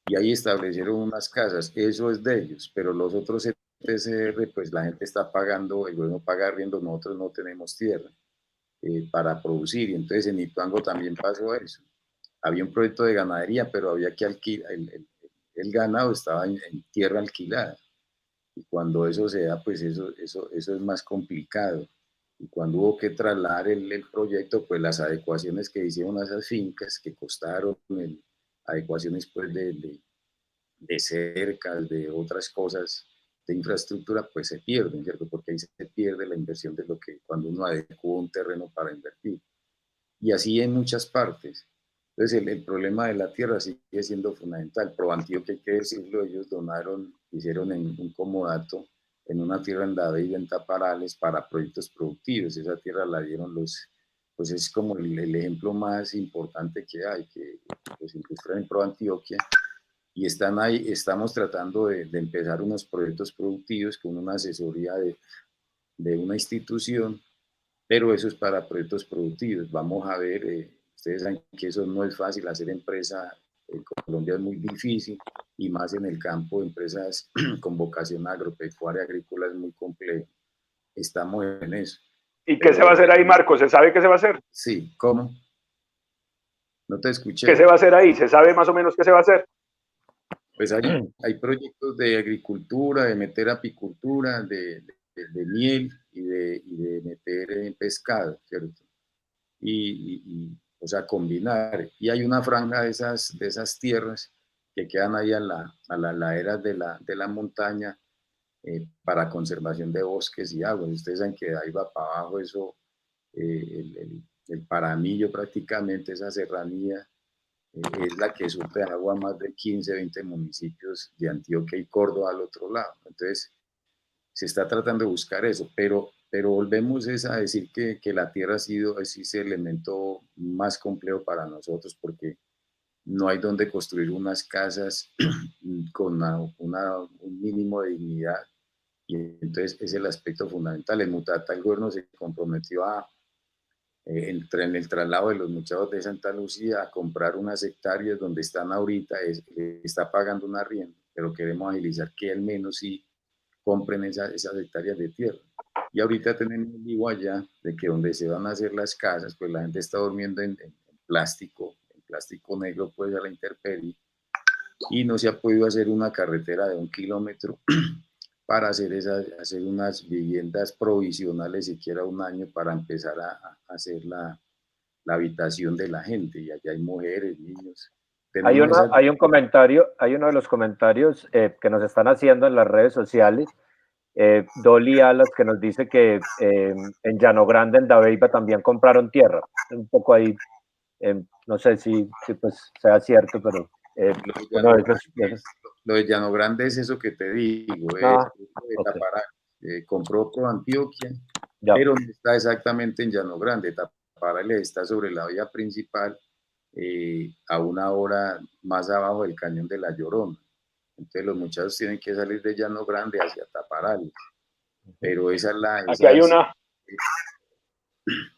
y ahí establecieron unas casas. Eso es de ellos, pero los otros ETCR, pues la gente está pagando, el gobierno paga arriendo, nosotros no tenemos tierra. para producir. Y entonces en Ituango también pasó eso. Había un proyecto de ganadería, pero había que alquilar, el ganado estaba en tierra alquilada. Y cuando eso se da, pues eso es más complicado. Y cuando hubo que trasladar el proyecto, pues las adecuaciones que hicieron a esas fincas, que costaron adecuaciones pues de cercas, de otras cosas, de infraestructura, pues se pierden, ¿cierto? Porque ahí se pierde la inversión de lo que cuando uno adecua un terreno para invertir. Y así en muchas partes. Entonces el problema de la tierra sigue siendo fundamental. Proantioquia, hay que decirlo, ellos donaron, hicieron en un comodato en una tierra en David, en Taparales, para proyectos productivos. Esa tierra la dieron pues es como el ejemplo más importante que hay, que los industriales en Proantioquia, y están ahí, estamos tratando de empezar unos proyectos productivos con una asesoría de una institución, pero eso es para proyectos productivos. Vamos a ver, ustedes saben que eso no es fácil, hacer empresa en Colombia es muy difícil, y más en el campo, empresas con vocación agropecuaria, agrícola, es muy complejo. Estamos en eso. ¿Y qué se va a hacer ahí, Marcos? ¿Se sabe qué se va a hacer? Sí, ¿cómo? No te escuché. ¿Qué se va a hacer ahí? ¿Se sabe más o menos qué se va a hacer? Pues hay proyectos de agricultura, de meter apicultura, de miel y de meter pescado, ¿cierto? O sea, combinar. Y hay una franja de esas tierras que quedan ahí a la ladera de la montaña, para conservación de bosques y aguas. Ustedes saben que ahí va para abajo eso, el Paramillo prácticamente, esa serranía, es la que surte agua a más de 15, 20 municipios de Antioquia y Córdoba al otro lado. Entonces, se está tratando de buscar eso, pero volvemos a decir que la tierra ha sido ese elemento más complejo para nosotros, porque no hay donde construir unas casas con un mínimo de dignidad, y entonces es el aspecto fundamental. En Mutatá el gobierno se comprometió en el traslado de los muchachos de Santa Lucía a comprar unas hectáreas donde están ahorita, está pagando un arriendo, pero queremos agilizar que al menos sí compren esas hectáreas de tierra. Y ahorita tenemos un lío allá de que donde se van a hacer las casas, pues la gente está durmiendo en plástico negro, pues a la intemperie, y no se ha podido hacer una carretera de 1 kilómetro para hacer unas viviendas provisionales, siquiera un año, para empezar a hacer la habitación de la gente. Y allá hay mujeres, niños. Hay un comentario, hay uno de los comentarios que nos están haciendo en las redes sociales, Dolly Alas, que nos dice que en Llano Grande, en Dabeiba, también compraron tierra. Un poco ahí, no sé si pues sea cierto, pero lo de Llano Grande es eso que te digo, okay. Compró Proantioquia, pero no está exactamente en Llano Grande. Taparales está sobre la vía principal, a 1 hora más abajo del cañón de La Llorona. Entonces los muchachos tienen que salir de Llano Grande hacia Taparales. Pero esa es la... Aquí hay una...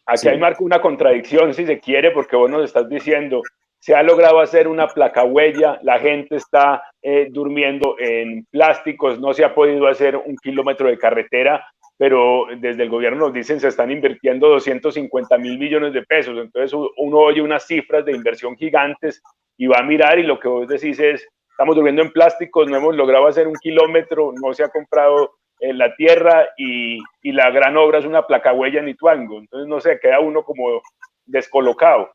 Aquí hay, Marco, una contradicción, si se quiere, porque vos nos estás diciendo, se ha logrado hacer una placahuella, la gente está durmiendo en plásticos, no se ha podido hacer 1 kilómetro de carretera, pero desde el gobierno nos dicen se están invirtiendo 250.000 millones de pesos. Entonces uno oye unas cifras de inversión gigantes y va a mirar, y lo que vos decís es, estamos durmiendo en plásticos, no hemos logrado hacer 1 kilómetro, no se ha comprado la tierra, y la gran obra es una placahuella en Ituango. Entonces, no sé, queda uno como descolocado.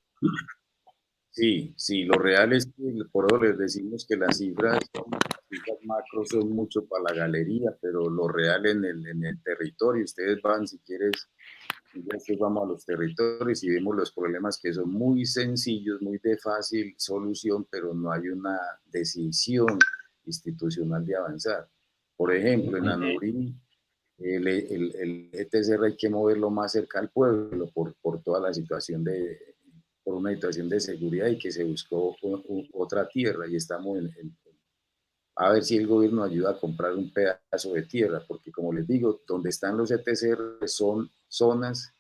Sí, lo real es que por eso les decimos que las cifras macro son mucho para la galería, pero lo real en el territorio, ustedes van, si quieres, después vamos a los territorios y vemos los problemas que son muy sencillos, muy de fácil solución, pero no hay una decisión institucional de avanzar. Por ejemplo, en Anurí, el ETCR hay que moverlo más cerca al pueblo por toda la situación por una situación de seguridad, y que se buscó otra tierra, y estamos a ver si el gobierno ayuda a comprar un pedazo de tierra, porque como les digo, donde están los ETCR son zonas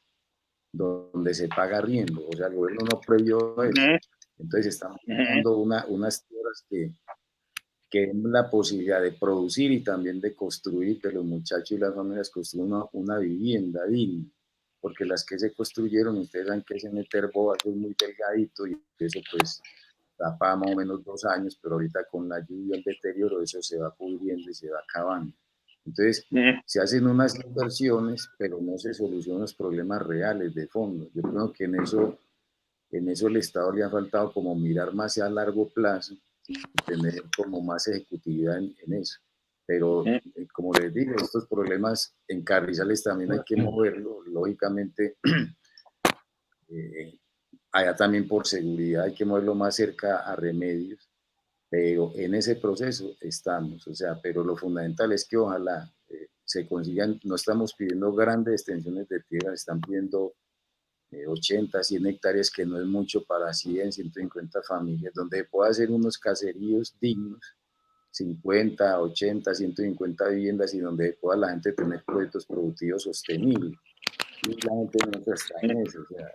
donde se paga arriendo, o sea, el gobierno no previó eso. Entonces estamos dando unas tierras que den la posibilidad de producir y también de construir, que los muchachos y las familias construyan una vivienda digna, porque las que se construyeron, ustedes saben que ese meterbo es muy delgadito y eso pues da para más o menos 2 años, pero ahorita con la lluvia, el deterioro, eso se va pudriendo y se va acabando. Entonces, se hacen unas inversiones, pero no se solucionan los problemas reales de fondo. Yo creo que en eso el Estado le ha faltado como mirar más a largo plazo y tener como más ejecutividad en eso. Pero, como les digo, estos problemas en Carrizales también hay que moverlo, lógicamente. Allá también por seguridad hay que moverlo más cerca a Remedios, pero en ese proceso estamos, o sea, pero lo fundamental es que ojalá se consigan, no estamos pidiendo grandes extensiones de tierra, están pidiendo 80, 100 hectáreas, que no es mucho para 100, 150 familias, donde pueda hacer unos caseríos dignos, 50, 80, 150 viviendas y donde pueda la gente tener proyectos productivos sostenibles. Y la gente no está en eso, o sea,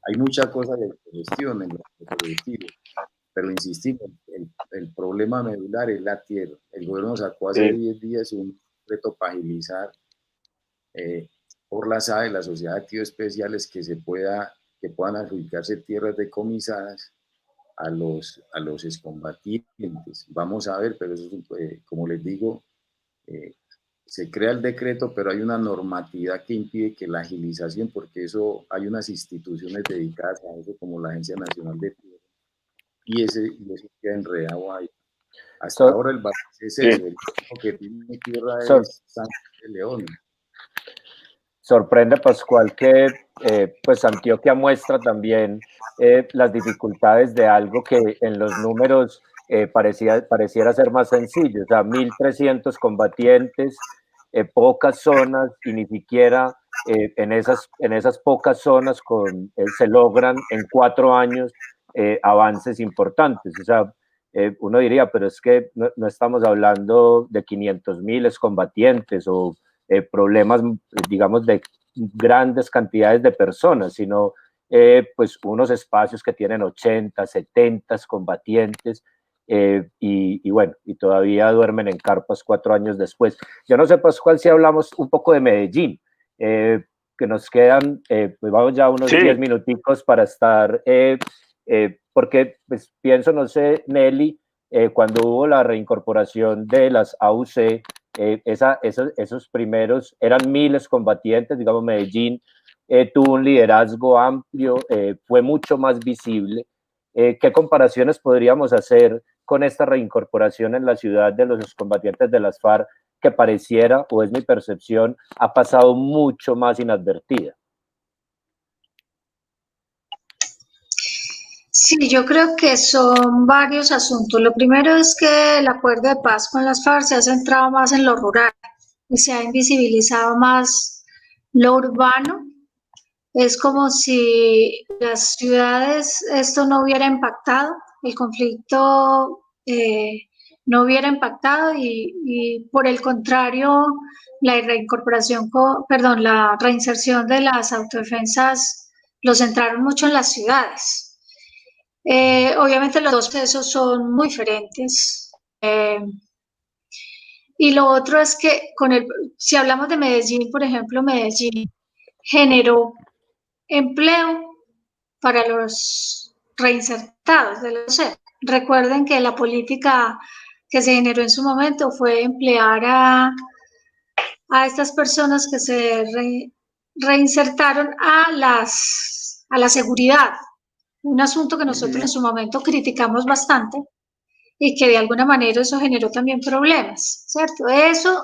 hay mucha cosa de gestión en lo productivo, pero insistimos, el problema medular es la tierra. El gobierno sacó hace 10 días un reto para agilizar por la SAE, la Sociedad de Activos Especiales, que puedan adjudicarse tierras decomisadas a los excombatientes. Vamos a ver, pero eso es, como les digo, se crea el decreto, pero hay una normatividad que impide que la agilización, porque eso hay unas instituciones dedicadas a eso, como la Agencia Nacional de Tierra, y eso queda enredado ahí. Hasta ahora el balance es eso, el que tiene tierra es San de León. Sorprende, Pascual, que pues Antioquia muestra también las dificultades de algo que en los números pareciera ser más sencillo. O sea, 1.300 combatientes, pocas zonas, y ni siquiera en esas pocas zonas se logran en 4 años avances importantes. O sea, uno diría, pero es que no estamos hablando de 500.000 excombatientes o problemas, digamos, de grandes cantidades de personas, sino pues unos espacios que tienen 80, 70 combatientes, y bueno, y todavía duermen en carpas 4 años después. Yo no sé, Pascual, si hablamos un poco de Medellín, que nos quedan, pues vamos ya unos 10 minuticos para estar, porque pues pienso, no sé, Nelly, cuando hubo la reincorporación de las AUC, esos primeros eran miles combatientes, digamos, Medellín tuvo un liderazgo amplio, fue mucho más visible. ¿Qué comparaciones podríamos hacer con esta reincorporación en la ciudad de los combatientes de las FARC, que pareciera, o es mi percepción, ha pasado mucho más inadvertida? Sí, yo creo que son varios asuntos. Lo primero es que el acuerdo de paz con las FARC se ha centrado más en lo rural y se ha invisibilizado más lo urbano. Es como si las ciudades esto no hubiera impactado, el conflicto no hubiera impactado y por el contrario, la reinserción de las autodefensas lo centraron mucho en las ciudades. Obviamente los dos procesos son muy diferentes. Y lo otro es que si hablamos de Medellín, por ejemplo, Medellín generó empleo para los reinsertados. Recuerden que la política que se generó en su momento fue emplear a estas personas que se reinsertaron a la seguridad. Un asunto que nosotros en su momento criticamos bastante y que de alguna manera eso generó también problemas, ¿cierto? Eso,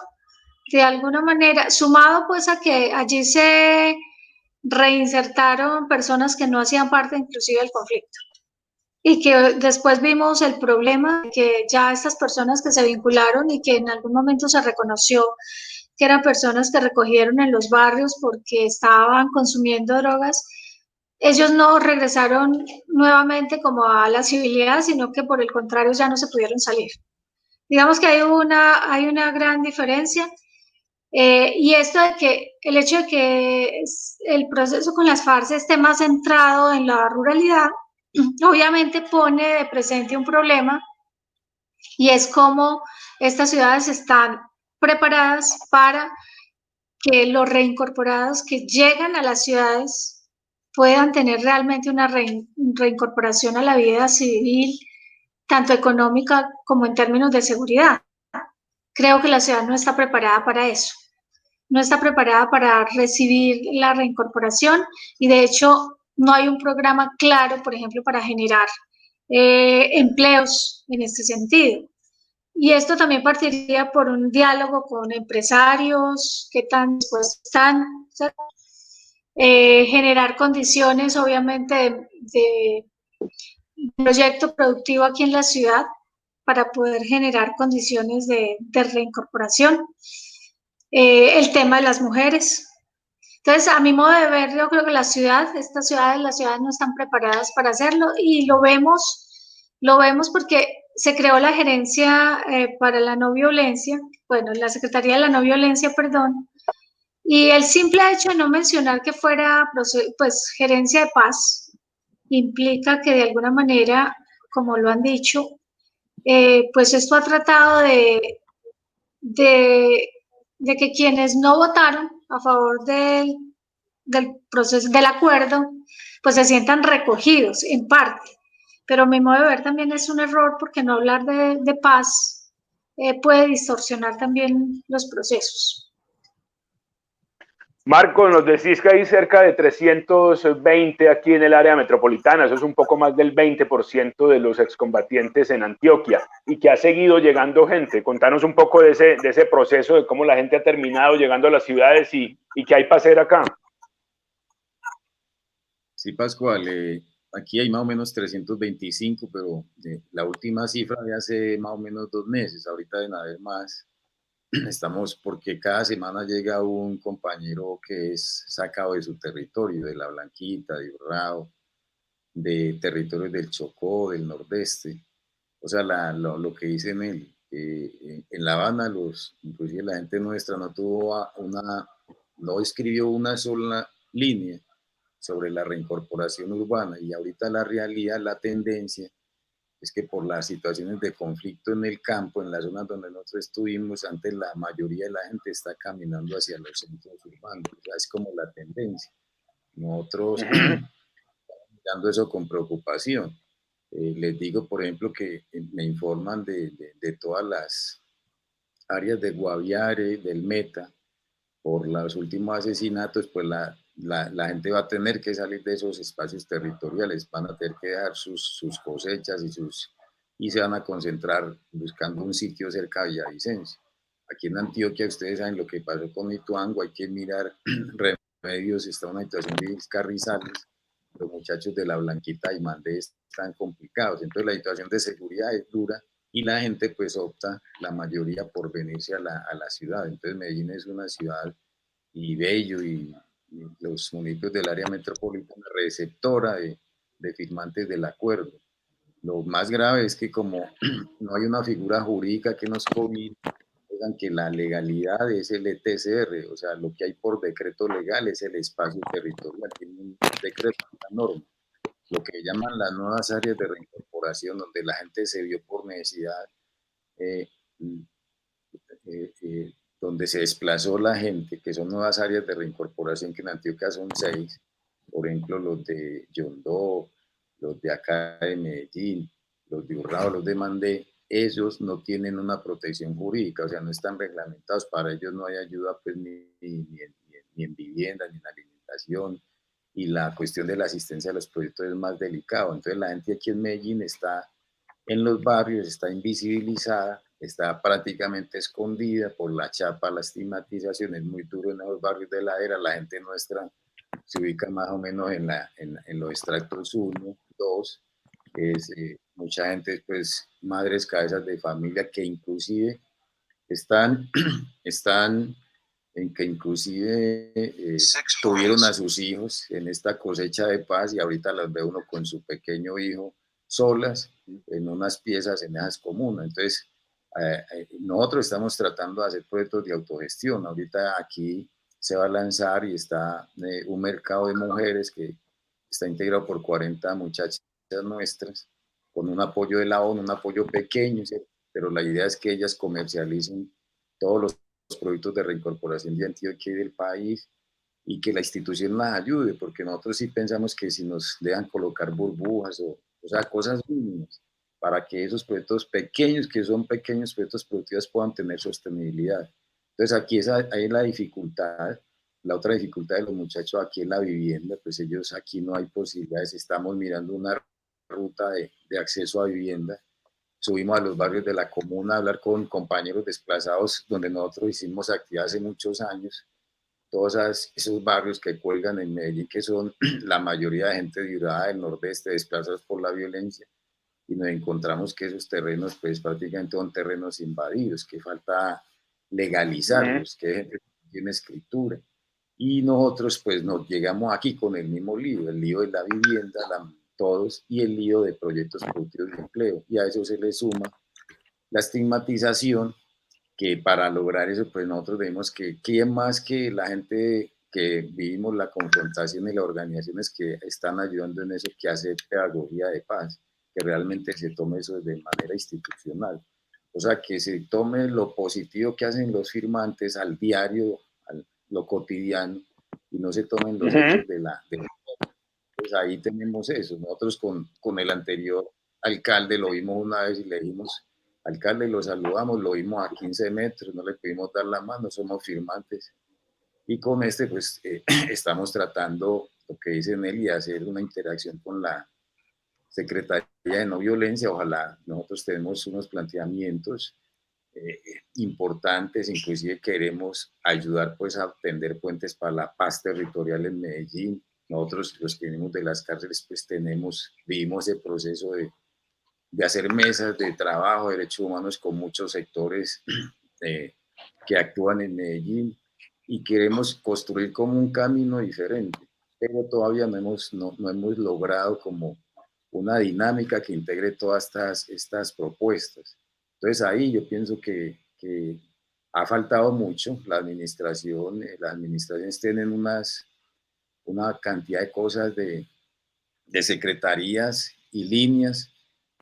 de alguna manera, sumado pues a que allí se reinsertaron personas que no hacían parte inclusive del conflicto y que después vimos el problema de que ya estas personas que se vincularon y que en algún momento se reconoció que eran personas que recogieron en los barrios porque estaban consumiendo drogas, ellos no regresaron nuevamente como a la civilidad, sino que por el contrario ya no se pudieron salir. Digamos que hay una gran diferencia. Y esto de que el hecho de que el proceso con las FARC esté más centrado en la ruralidad, obviamente pone de presente un problema, y es cómo estas ciudades están preparadas para que los reincorporados que llegan a las ciudades puedan tener realmente una reincorporación a la vida civil, tanto económica como en términos de seguridad. Creo que la ciudad no está preparada para eso. No está preparada para recibir la reincorporación y de hecho no hay un programa claro, por ejemplo, para generar empleos en este sentido. Y esto también partiría por un diálogo con empresarios, qué tan dispuestos están, generar condiciones, obviamente, de proyecto productivo aquí en la ciudad para poder generar condiciones de reincorporación. El tema de las mujeres. Entonces, a mi modo de ver, yo creo que las ciudades no están preparadas para hacerlo y lo vemos porque se creó la gerencia para la no violencia, bueno, la Secretaría de la No Violencia, perdón, y el simple hecho de no mencionar que fuera pues gerencia de paz implica que de alguna manera, como lo han dicho, pues esto ha tratado de que quienes no votaron a favor del proceso, del acuerdo, pues se sientan recogidos en parte. Pero a mi modo de ver también es un error porque no hablar de paz puede distorsionar también los procesos. Marco, nos decís que hay cerca de 320 aquí en el área metropolitana, eso es un poco más del 20% de los excombatientes en Antioquia y que ha seguido llegando gente. Contanos un poco de ese proceso, de cómo la gente ha terminado llegando a las ciudades y qué hay para hacer acá. Sí, Pascual, aquí hay más o menos 325, pero la última cifra de hace más o menos 2 meses, ahorita deben haber más. Estamos porque cada semana llega un compañero que es sacado de su territorio, de La Blanquita, de Urrao, de territorios del Chocó, del Nordeste. O sea, lo que dicen en La Habana, inclusive la gente nuestra no escribió una sola línea sobre la reincorporación urbana y ahorita la realidad, la tendencia es que por las situaciones de conflicto en el campo, en las zonas donde nosotros estuvimos, antes la mayoría de la gente está caminando hacia los centros urbanos. O sea, es como la tendencia. Nosotros mirando eso con preocupación. Les digo, por ejemplo, que me informan de todas las áreas de Guaviare, del Meta, por los últimos asesinatos, pues la gente va a tener que salir de esos espacios territoriales, van a tener que dejar sus cosechas y se van a concentrar buscando un sitio cerca de Villavicencio. Aquí en Antioquia ustedes saben lo que pasó con Ituango, hay que mirar Remedios, está una situación de Carrizales, los muchachos de La Blanquita y Mandé están complicados, entonces la situación de seguridad es dura y la gente pues opta, la mayoría, por venirse a la ciudad. Entonces Medellín es una ciudad y Bello y los municipios del área metropolitana receptora de firmantes del acuerdo. Lo más grave es que como no hay una figura jurídica que nos comunique que la legalidad es el ETCR, o sea, lo que hay por decreto legal es el espacio territorial, tiene un decreto, una norma, lo que llaman las nuevas áreas de reincorporación, donde la gente se vio por necesidad, eh, donde se desplazó la gente, que son nuevas áreas de reincorporación, que en Antioquia son 6, por ejemplo, los de Yondó, los de acá de Medellín, los de Urrao, los de Mandé, ellos no tienen una protección jurídica, o sea, no están reglamentados, para ellos no hay ayuda pues, ni en vivienda, ni en alimentación, y la cuestión de la asistencia a los proyectos es más delicado. Entonces la gente aquí en Medellín está en los barrios, está invisibilizada, está prácticamente escondida por la chapa, la estigmatización, es muy duro en los barrios de la era, la gente nuestra se ubica más o menos en los extractos 1, 2, es, mucha gente, pues, madres, cabezas de familia que inclusive están en que inclusive tuvieron a sus hijos en esta cosecha de paz y ahorita las ve uno con su pequeño hijo solas en unas piezas en esas comunas. Entonces, nosotros estamos tratando de hacer proyectos de autogestión. Ahorita aquí se va a lanzar y está un mercado de mujeres que está integrado por 40 muchachas nuestras, con un apoyo de la ONU, un apoyo pequeño, ¿cierto? Pero la idea es que ellas comercialicen todos los productos de reincorporación de Antioquia y del país, y que la institución nos ayude, porque nosotros sí pensamos que si nos dejan colocar burbujas o sea, cosas mínimas, para que esos proyectos pequeños, que son pequeños proyectos productivos, puedan tener sostenibilidad. Entonces aquí ahí es la dificultad. La otra dificultad de los muchachos aquí es la vivienda, pues ellos aquí no hay posibilidades, estamos mirando una ruta de acceso a vivienda. Subimos a los barrios de la comuna a hablar con compañeros desplazados, donde nosotros hicimos actividad hace muchos años, todos esos barrios que cuelgan en Medellín, que son la mayoría de gente de Urabá, del nordeste, desplazados por la violencia, y nos encontramos que esos terrenos, pues prácticamente son terrenos invadidos, que falta legalizarlos, que hay gente que no tiene escritura. Y nosotros, pues, nos llegamos aquí con el mismo lío, el lío de la vivienda, todos, y el lío de proyectos productivos de empleo. Y a eso se le suma la estigmatización, que para lograr eso, pues nosotros vemos que quién más que la gente que vivimos la confrontación y las organizaciones que están ayudando en eso, que hace pedagogía de paz, que realmente se tome eso de manera institucional. O sea, que se tome lo positivo que hacen los firmantes al diario, lo cotidiano, y no se tomen los hechos pues ahí tenemos eso. Nosotros con el anterior alcalde lo vimos una vez y le dijimos, alcalde, lo saludamos, lo vimos a 15 metros, no le pudimos dar la mano, somos firmantes. Y con este, pues, estamos tratando, lo que dicen él, y hacer una interacción con la Secretaría de No Violencia. Ojalá nosotros tenemos unos planteamientos importantes, inclusive queremos ayudar pues a tender puentes para la paz territorial en Medellín. Nosotros, los que venimos de las cárceles, pues vivimos el proceso de hacer mesas de trabajo, de derechos humanos con muchos sectores que actúan en Medellín, y queremos construir como un camino diferente, pero todavía no hemos logrado como una dinámica que integre todas estas propuestas. Entonces ahí yo pienso que ha faltado mucho. Las administraciones tienen una cantidad de cosas de secretarías y líneas,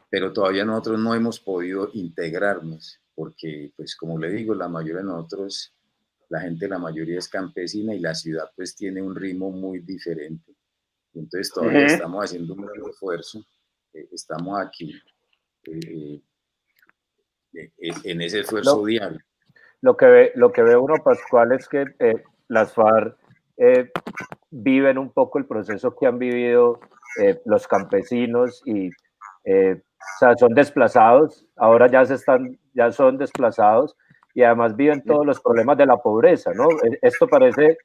pero todavía nosotros no hemos podido integrarnos, porque, pues como le digo, la mayoría de nosotros, la mayoría es campesina, y la ciudad pues tiene un ritmo muy diferente. Entonces todavía estamos haciendo un gran esfuerzo, estamos aquí en ese esfuerzo diario. Lo que ve uno, Pascual, es que las FARC viven un poco el proceso que han vivido los campesinos, y o sea, son desplazados, ahora ya son desplazados, y además viven todos los problemas de la pobreza, ¿no? Esto parece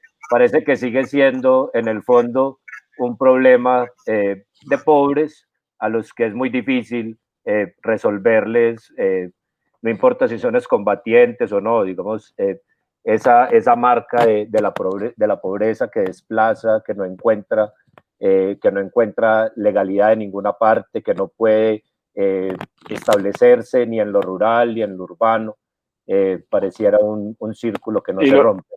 que sigue siendo en el fondo un problema de pobres a los que es muy difícil resolverles, no importa si son excombatientes o no, digamos, esa marca de la pobreza que desplaza, que no encuentra legalidad en ninguna parte, que no puede establecerse ni en lo rural ni en lo urbano, pareciera un círculo que no se rompe.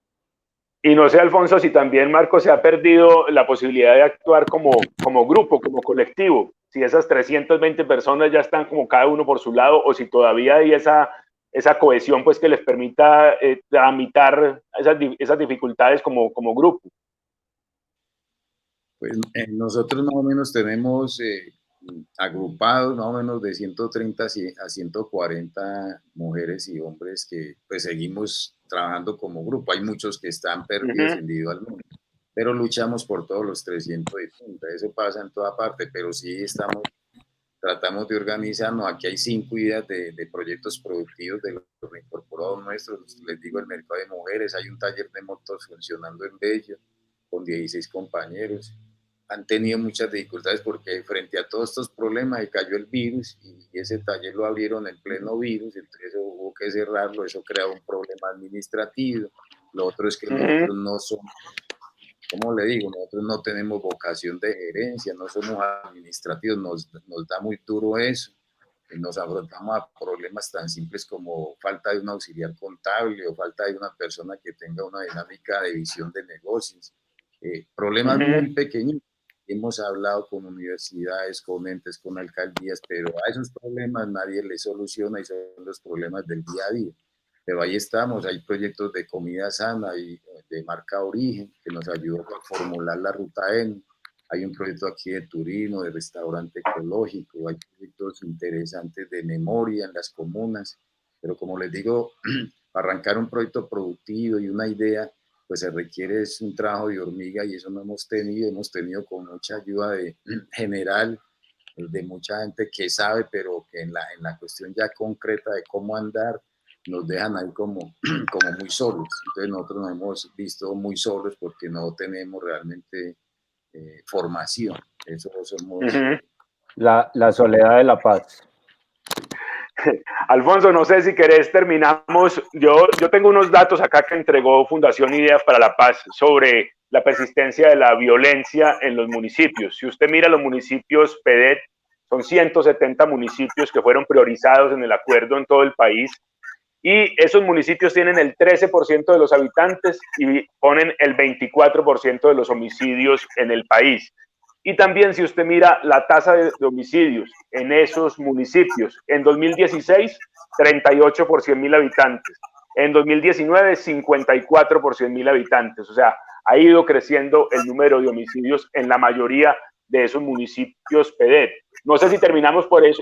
Y no sé, Alfonso, si también, Marco, se ha perdido la posibilidad de actuar como grupo, como colectivo, si esas 320 personas ya están como cada uno por su lado, o si todavía hay esa cohesión pues que les permita tramitar esas dificultades como grupo. Pues nosotros más o menos tenemos agrupados más o menos de 130 a 140 mujeres y hombres que pues seguimos trabajando como grupo. Hay muchos que están perdidos individualmente, pero luchamos por todos los 330. Eso pasa en toda parte, pero sí tratamos de organizarnos. Aquí hay 5 ideas de proyectos productivos de los reincorporados nuestros. Les digo, el mercado de mujeres, hay un taller de motos funcionando en Bello con 16 compañeros. Han tenido muchas dificultades porque frente a todos estos problemas cayó el virus, y ese taller lo abrieron en pleno virus, entonces hubo que cerrarlo. Eso crea un problema administrativo. Lo otro es que nosotros no somos, como le digo, nosotros no tenemos vocación de gerencia, no somos administrativos, nos da muy duro eso. Nos afrontamos a problemas tan simples como falta de un auxiliar contable o falta de una persona que tenga una dinámica de visión de negocios. Problemas muy pequeños. Hemos hablado con universidades, con entes, con alcaldías, pero a esos problemas nadie les soluciona, y son los problemas del día a día. pero ahí estamos. Hay proyectos de comida sana y de marca Origen que nos ayudó a formular la ruta N. Hay un proyecto aquí de turismo, de restaurante ecológico, hay proyectos interesantes de memoria en las comunas, pero como les digo, para arrancar un proyecto productivo y una idea, pues se requiere es un trabajo de hormiga y eso no hemos tenido con mucha ayuda de general, de mucha gente que sabe, pero que en la cuestión ya concreta de cómo andar, nos dejan ahí como muy solos. Entonces nosotros nos hemos visto muy solos porque no tenemos realmente formación. Eso somos... La soledad de la paz. Alfonso, no sé si querés terminamos. Yo tengo unos datos acá que entregó Fundación Ideas para la Paz sobre la persistencia de la violencia en los municipios. Si usted mira los municipios PEDET, son 170 municipios que fueron priorizados en el acuerdo en todo el país, y esos municipios tienen el 13% de los habitantes y ponen el 24% de los homicidios en el país. Y también si usted mira la tasa de homicidios en esos municipios, en 2016, 38 por 100.000 habitantes. En 2019, 54 por 100.000 habitantes. O sea, ha ido creciendo el número de homicidios en la mayoría de esos municipios PEDET. No sé si terminamos por eso,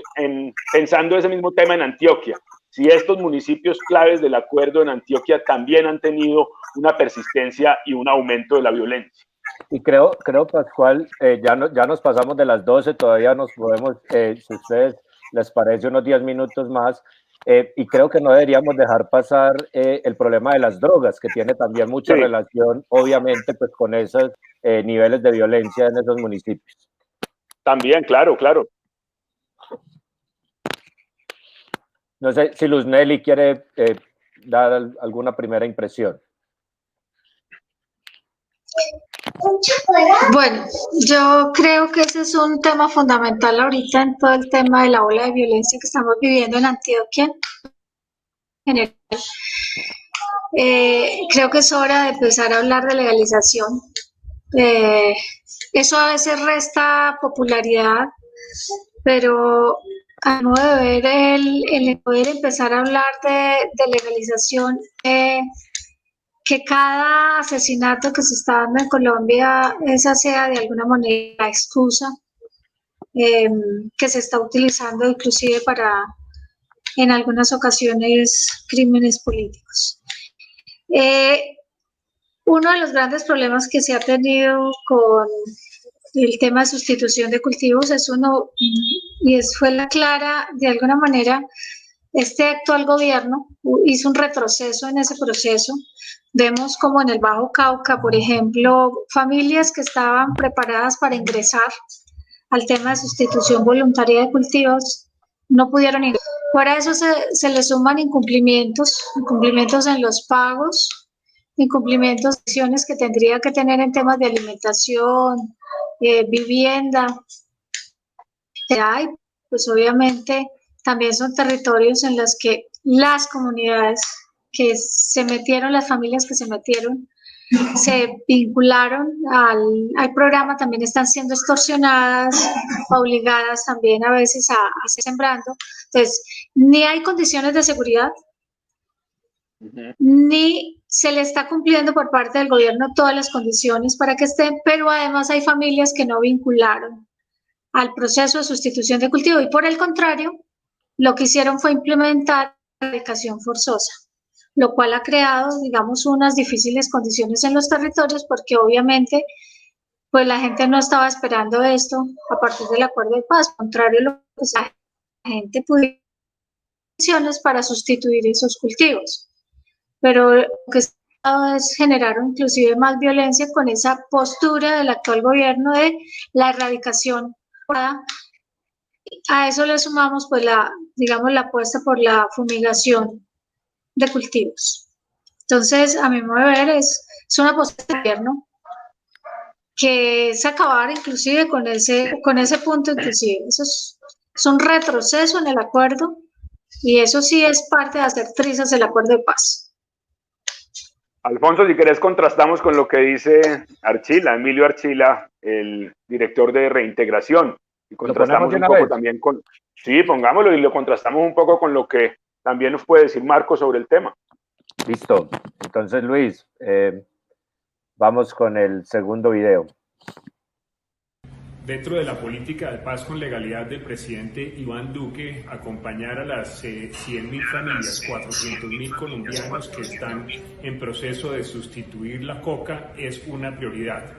pensando ese mismo tema en Antioquia. Si estos municipios claves del acuerdo en Antioquia también han tenido una persistencia y un aumento de la violencia. Y creo Pascual, ya nos pasamos de las 12, todavía nos podemos, si a ustedes les parece, unos 10 minutos más, y creo que no deberíamos dejar pasar el problema de las drogas, que tiene también mucha relación, obviamente, pues con esos niveles de violencia en esos municipios. También, claro. No sé si Luz Nelly quiere dar alguna primera impresión. Bueno, yo creo que ese es un tema fundamental ahorita en todo el tema de la ola de violencia que estamos viviendo en Antioquia. En general. Creo que es hora de empezar a hablar de legalización. Eso a veces resta popularidad, pero a mi modo de ver, el poder empezar a hablar de legalización, que cada asesinato que se está dando en Colombia, esa sea de alguna manera la excusa que se está utilizando inclusive para, en algunas ocasiones, crímenes políticos. Uno de los grandes problemas que se ha tenido con el tema de sustitución de cultivos es fue la clara, de alguna manera, este actual gobierno hizo un retroceso en ese proceso. Vemos como en el Bajo Cauca, por ejemplo, familias que estaban preparadas para ingresar al tema de sustitución voluntaria de cultivos, no pudieron ingresar. Para eso se le suman incumplimientos en los pagos, incumplimientos de acciones que tendría que tener en temas de alimentación, vivienda. Pues obviamente también son territorios en los que las comunidades que se metieron, las familias que se metieron, se vincularon al programa, también están siendo extorsionadas, obligadas también a veces a seguir sembrando. Entonces, ni hay condiciones de seguridad, ni se le está cumpliendo por parte del gobierno todas las condiciones para que estén, pero además hay familias que no vincularon al proceso de sustitución de cultivo y por el contrario, lo que hicieron fue implementar la erradicación forzosa, lo cual ha creado, digamos, unas difíciles condiciones en los territorios porque obviamente pues la gente no estaba esperando esto a partir del acuerdo de paz, al contrario, lo que la gente pudiera condiciones para sustituir esos cultivos, pero lo que se ha dado es generar inclusive más violencia con esa postura del actual gobierno de la erradicación. A eso le sumamos pues la apuesta por la fumigación de cultivos. Entonces, a mi modo de ver, es una postura del gobierno que es acabar inclusive con ese punto inclusive. Eso es un retroceso en el acuerdo y eso sí es parte de hacer trizas el acuerdo de paz. Alfonso, si querés contrastamos con lo que dice Archila, Emilio Archila, el director de reintegración. Y contrastamos un poco también con... Sí, pongámoslo y lo contrastamos un poco con lo que también nos puede decir Marco sobre el tema. Listo. Entonces, Luis, vamos con el segundo video. Dentro de la política de paz con legalidad del presidente Iván Duque, acompañar a las 100.000 familias, 400.000 colombianos que están en proceso de sustituir la coca es una prioridad.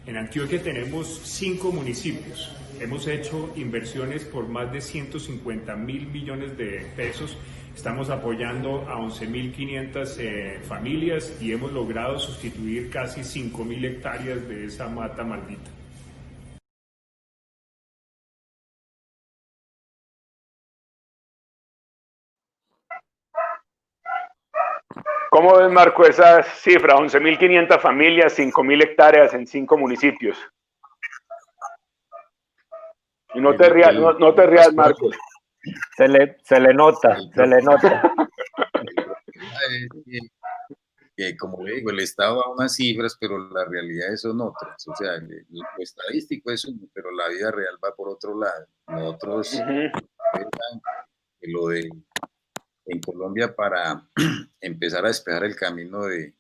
En Antioquia tenemos 5 municipios. Hemos hecho inversiones por más de 150.000 millones de pesos. Estamos apoyando a 11.500 familias y hemos logrado sustituir casi 5.000 hectáreas de esa mata maldita. ¿Cómo ves, Marco, esa cifra? 11.500 familias, 5.000 hectáreas en 5 municipios. Y no te rías, Marco. Se le nota. Como le digo, el Estado da unas cifras, pero las realidades son otras. O sea, lo estadístico es uno, pero la vida real va por otro lado. Nosotros, en Colombia, para empezar a despejar el camino de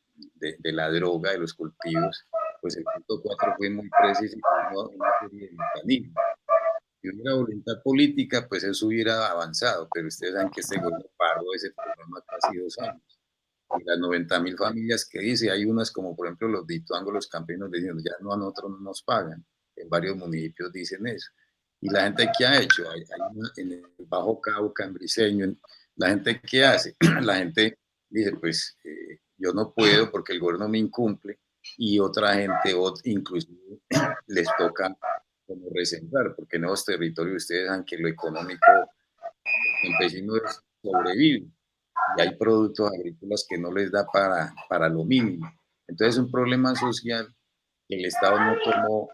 la droga, de los cultivos, pues el punto 4 fue muy preciso, una serie de mecanismos. Si hubiera voluntad política, pues eso hubiera avanzado, pero ustedes saben que este gobierno paró ese programa casi 2 años. Y las 90.000 familias que dice, hay unas como por ejemplo los de Ituango, los campesinos diciendo, ya no, a nosotros no nos pagan. En varios municipios dicen eso. Y la gente, ¿qué ha hecho? Hay una, en el Bajo Cauca, en Briceño, la gente, ¿qué hace? La gente dice, pues yo no puedo porque el gobierno me incumple, y otra gente, inclusive les toca como resembrar, porque en esos territorios ustedes saben que lo económico campesino es sobrevivir, y hay productos agrícolas que no les da para lo mínimo. Entonces es un problema social que el Estado no tomó.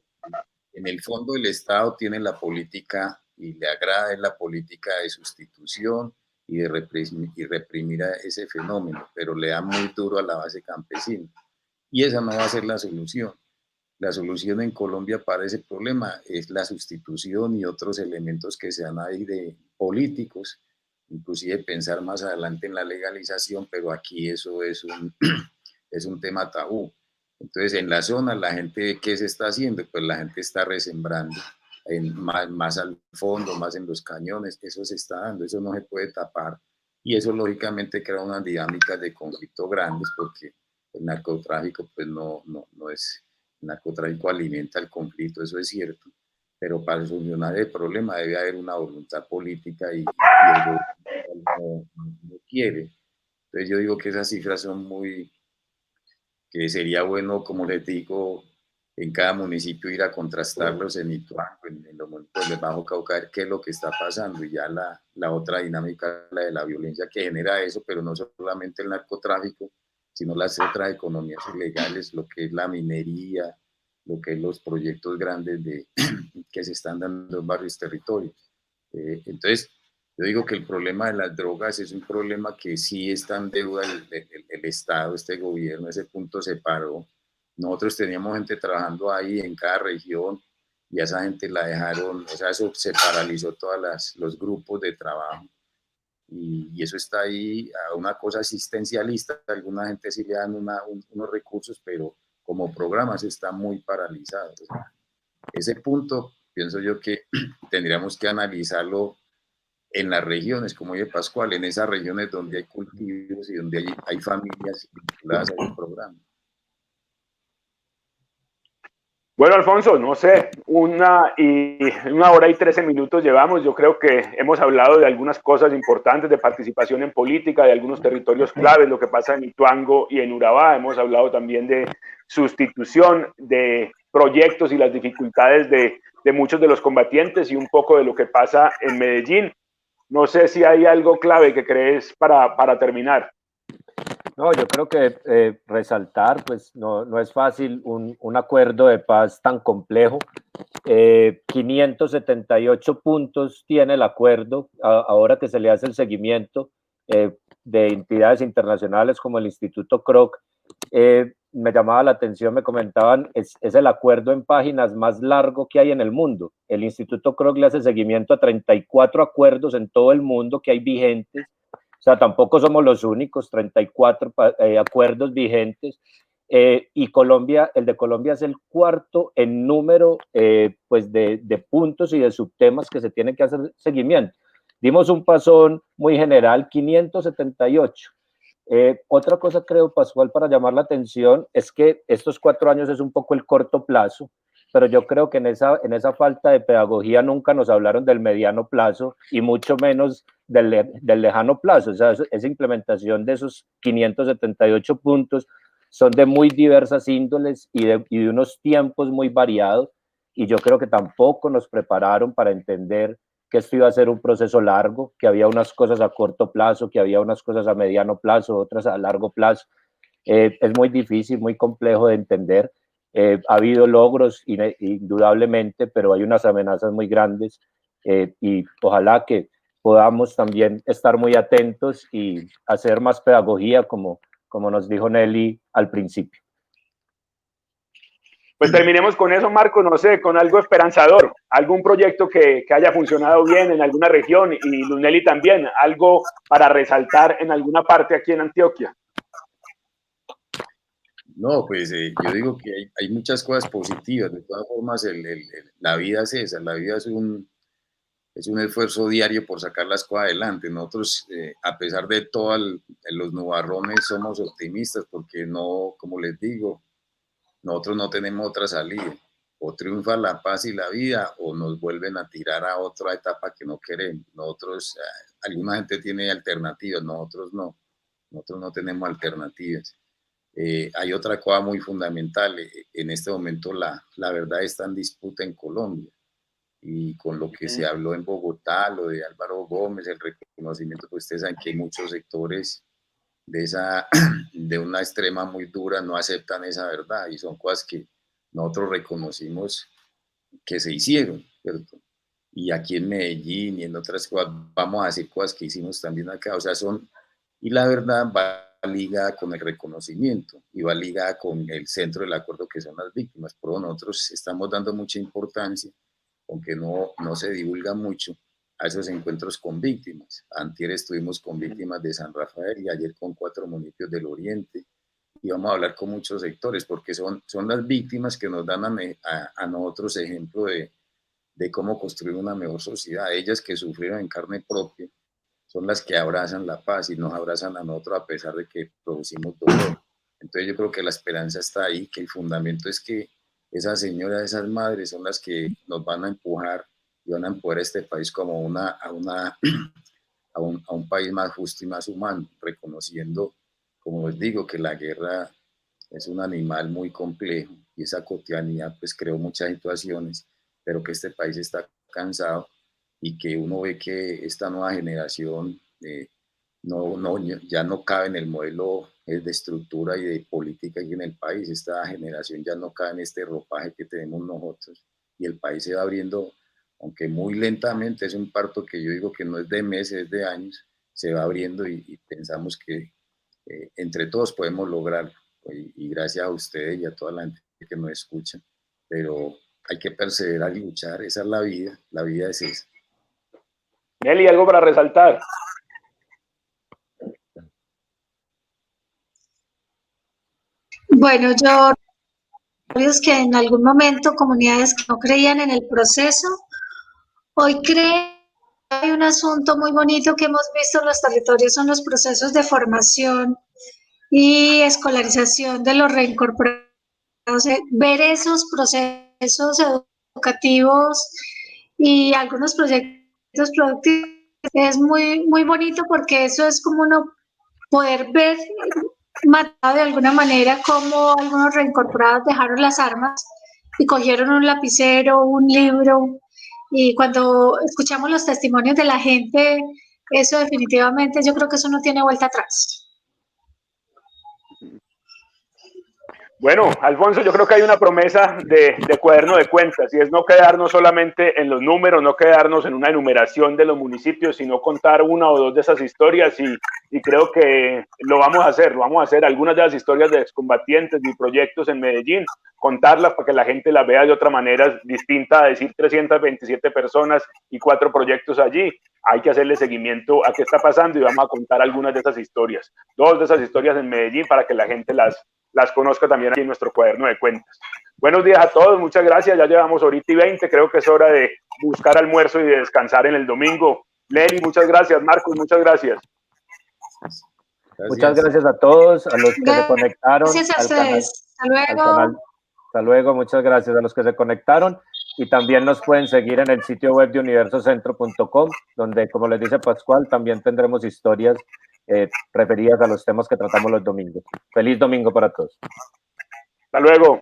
En el fondo el Estado tiene la política y le agrada la política de sustitución y de reprimir a ese fenómeno, pero le da muy duro a la base campesina. Y esa no va a ser la solución. La solución en Colombia para ese problema es la sustitución y otros elementos que sean ahí de políticos, inclusive pensar más adelante en la legalización, pero aquí eso es es un tema tabú. Entonces, en la zona, la gente, ¿qué se está haciendo? Pues la gente está resembrando más al fondo, más en los cañones, eso se está dando, eso no se puede tapar, y eso lógicamente crea unas dinámicas de conflicto grandes, porque el narcotráfico pues no es, el narcotráfico alimenta el conflicto, eso es cierto, pero para solucionar el problema debe haber una voluntad política, y el gobierno no quiere. Entonces yo digo que esas cifras son muy, que sería bueno, como les digo, en cada municipio ir a contrastarlos en Ituango, en los municipios del Bajo Cauca, qué es lo que está pasando, y ya la otra dinámica, la de la violencia que genera eso, pero no solamente el narcotráfico, sino las otras economías ilegales, lo que es la minería, lo que es los proyectos grandes que se están dando en varios territorios. Entonces, yo digo que el problema de las drogas es un problema que sí está en deuda el Estado, este gobierno, ese punto se paró. Nosotros teníamos gente trabajando ahí en cada región, y a esa gente la dejaron, o sea, eso se paralizó todos los grupos de trabajo. Y eso está ahí a una cosa asistencialista. A alguna gente sí le dan unos recursos, pero como programas está muy paralizado. O sea, ese punto pienso yo que tendríamos que analizarlo en las regiones, como dice Pascual, en esas regiones donde hay cultivos y donde hay familias vinculadas a ese programa. Bueno, Alfonso, no sé, 1 hora y 13 minutos llevamos. Yo creo que hemos hablado de algunas cosas importantes de participación en política, de algunos territorios claves, lo que pasa en Ituango y en Urabá. Hemos hablado también de sustitución, de proyectos y las dificultades de muchos de los combatientes, y un poco de lo que pasa en Medellín. No sé si hay algo clave que crees para terminar. No, yo creo que resaltar, pues no es fácil un acuerdo de paz tan complejo. 578 puntos tiene el acuerdo, ahora que se le hace el seguimiento de entidades internacionales como el Instituto Kroc. me llamaba la atención, me comentaban, es el acuerdo en páginas más largo que hay en el mundo. El Instituto Kroc le hace seguimiento a 34 acuerdos en todo el mundo que hay vigentes. O sea, tampoco somos los únicos, 34 acuerdos vigentes. Y Colombia, el de Colombia es el cuarto en número pues de puntos y de subtemas que se tiene que hacer seguimiento. Dimos un pasón muy general, 578. Otra cosa, creo, Pascual, para llamar la atención, es que estos 4 años es un poco el corto plazo, pero yo creo que en esa falta de pedagogía nunca nos hablaron del mediano plazo y mucho menos del lejano plazo. O sea, esa implementación de esos 578 puntos son de muy diversas índoles y de unos tiempos muy variados, y yo creo que tampoco nos prepararon para entender que esto iba a ser un proceso largo, que había unas cosas a corto plazo, que había unas cosas a mediano plazo, otras a largo plazo. Es muy difícil, muy complejo de entender. Ha habido logros, indudablemente, pero hay unas amenazas muy grandes, y ojalá que podamos también estar muy atentos y hacer más pedagogía, como nos dijo Nelly al principio. Pues terminemos con eso, Marco, no sé, con algo esperanzador, algún proyecto que haya funcionado bien en alguna región, y Luz Nelly también, algo para resaltar en alguna parte aquí en Antioquia. No, pues yo digo que hay muchas cosas positivas. De todas formas, la vida es esa, la vida es un esfuerzo diario por sacar las cosas adelante. Nosotros, a pesar de todos los nubarrones, somos optimistas porque no, como les digo, nosotros no tenemos otra salida. O triunfa la paz y la vida, o nos vuelven a tirar a otra etapa que no queremos. Nosotros, alguna gente tiene alternativas, nosotros no tenemos alternativas. Hay otra cosa muy fundamental. En este momento la verdad está en disputa en Colombia, y con lo que se habló en Bogotá, lo de Álvaro Gómez, el reconocimiento, pues ustedes saben que hay muchos sectores de una extrema muy dura no aceptan esa verdad, y son cosas que nosotros reconocimos que se hicieron, ¿cierto? Y aquí en Medellín y en otras cosas vamos a decir cosas que hicimos también acá, o sea, y la verdad va ligada con el reconocimiento y va ligada con el centro del acuerdo, que son las víctimas. Pero nosotros estamos dando mucha importancia, aunque no se divulga mucho, a esos encuentros con víctimas. Antier estuvimos con víctimas de San Rafael y ayer con 4 municipios del Oriente, y vamos a hablar con muchos sectores porque son las víctimas que nos dan a nosotros ejemplo de cómo construir una mejor sociedad. Ellas que sufrieron en carne propia son las que abrazan la paz y nos abrazan a nosotros a pesar de que producimos dolor. Entonces yo creo que la esperanza está ahí, que el fundamento es que esas señoras, esas madres son las que nos van a empujar y van a empujar a este país como a un país más justo y más humano, reconociendo, como les digo, que la guerra es un animal muy complejo y esa cotidianidad pues creó muchas situaciones, pero que este país está cansado, y que uno ve que esta nueva generación ya no cabe en el modelo de estructura y de política aquí en el país. Esta generación ya no cabe en este ropaje que tenemos nosotros, y el país se va abriendo, aunque muy lentamente. Es un parto que yo digo que no es de meses, es de años, se va abriendo, y pensamos que entre todos podemos lograrlo, y gracias a ustedes y a toda la gente que nos escucha, pero hay que perseverar y luchar. Esa es la vida es esa. Nelly, ¿algo para resaltar? Bueno, yo es que en algún momento comunidades que no creían en el proceso, hoy creen. Hay un asunto muy bonito que hemos visto en los territorios, son los procesos de formación y escolarización de los reincorporados. Ver esos procesos educativos y algunos proyectos productivos es muy, muy bonito, porque eso es como uno poder ver matado de alguna manera cómo algunos reincorporados dejaron las armas y cogieron un lapicero, un libro, y cuando escuchamos los testimonios de la gente, eso definitivamente, yo creo que eso no tiene vuelta atrás. Bueno, Alfonso, yo creo que hay una promesa de cuaderno de cuentas, y es no quedarnos solamente en los números, no quedarnos en una enumeración de los municipios, sino contar una o dos de esas historias y creo que lo vamos a hacer, algunas de las historias de excombatientes y proyectos en Medellín, contarlas para que la gente las vea de otra manera distinta a decir 327 personas y 4 proyectos allí. Hay que hacerle seguimiento a qué está pasando y vamos a contar algunas de esas historias, 2 de esas historias en Medellín para que la gente las conozca también aquí en nuestro cuaderno de cuentas. Buenos días a todos, muchas gracias, ya llevamos horita y 20, creo que es hora de buscar almuerzo y de descansar en el domingo. Leli, muchas gracias, Marcos, muchas gracias. Gracias. Muchas gracias a todos, a los que se conectaron. Gracias a ustedes. Hasta luego. Hasta luego, muchas gracias a los que se conectaron y también nos pueden seguir en el sitio web de universocentro.com, donde, como les dice Pascual, también tendremos historias referidas a los temas que tratamos los domingos. Feliz domingo para todos. Hasta luego.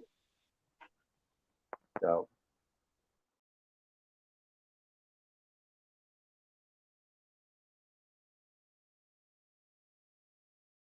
Chao.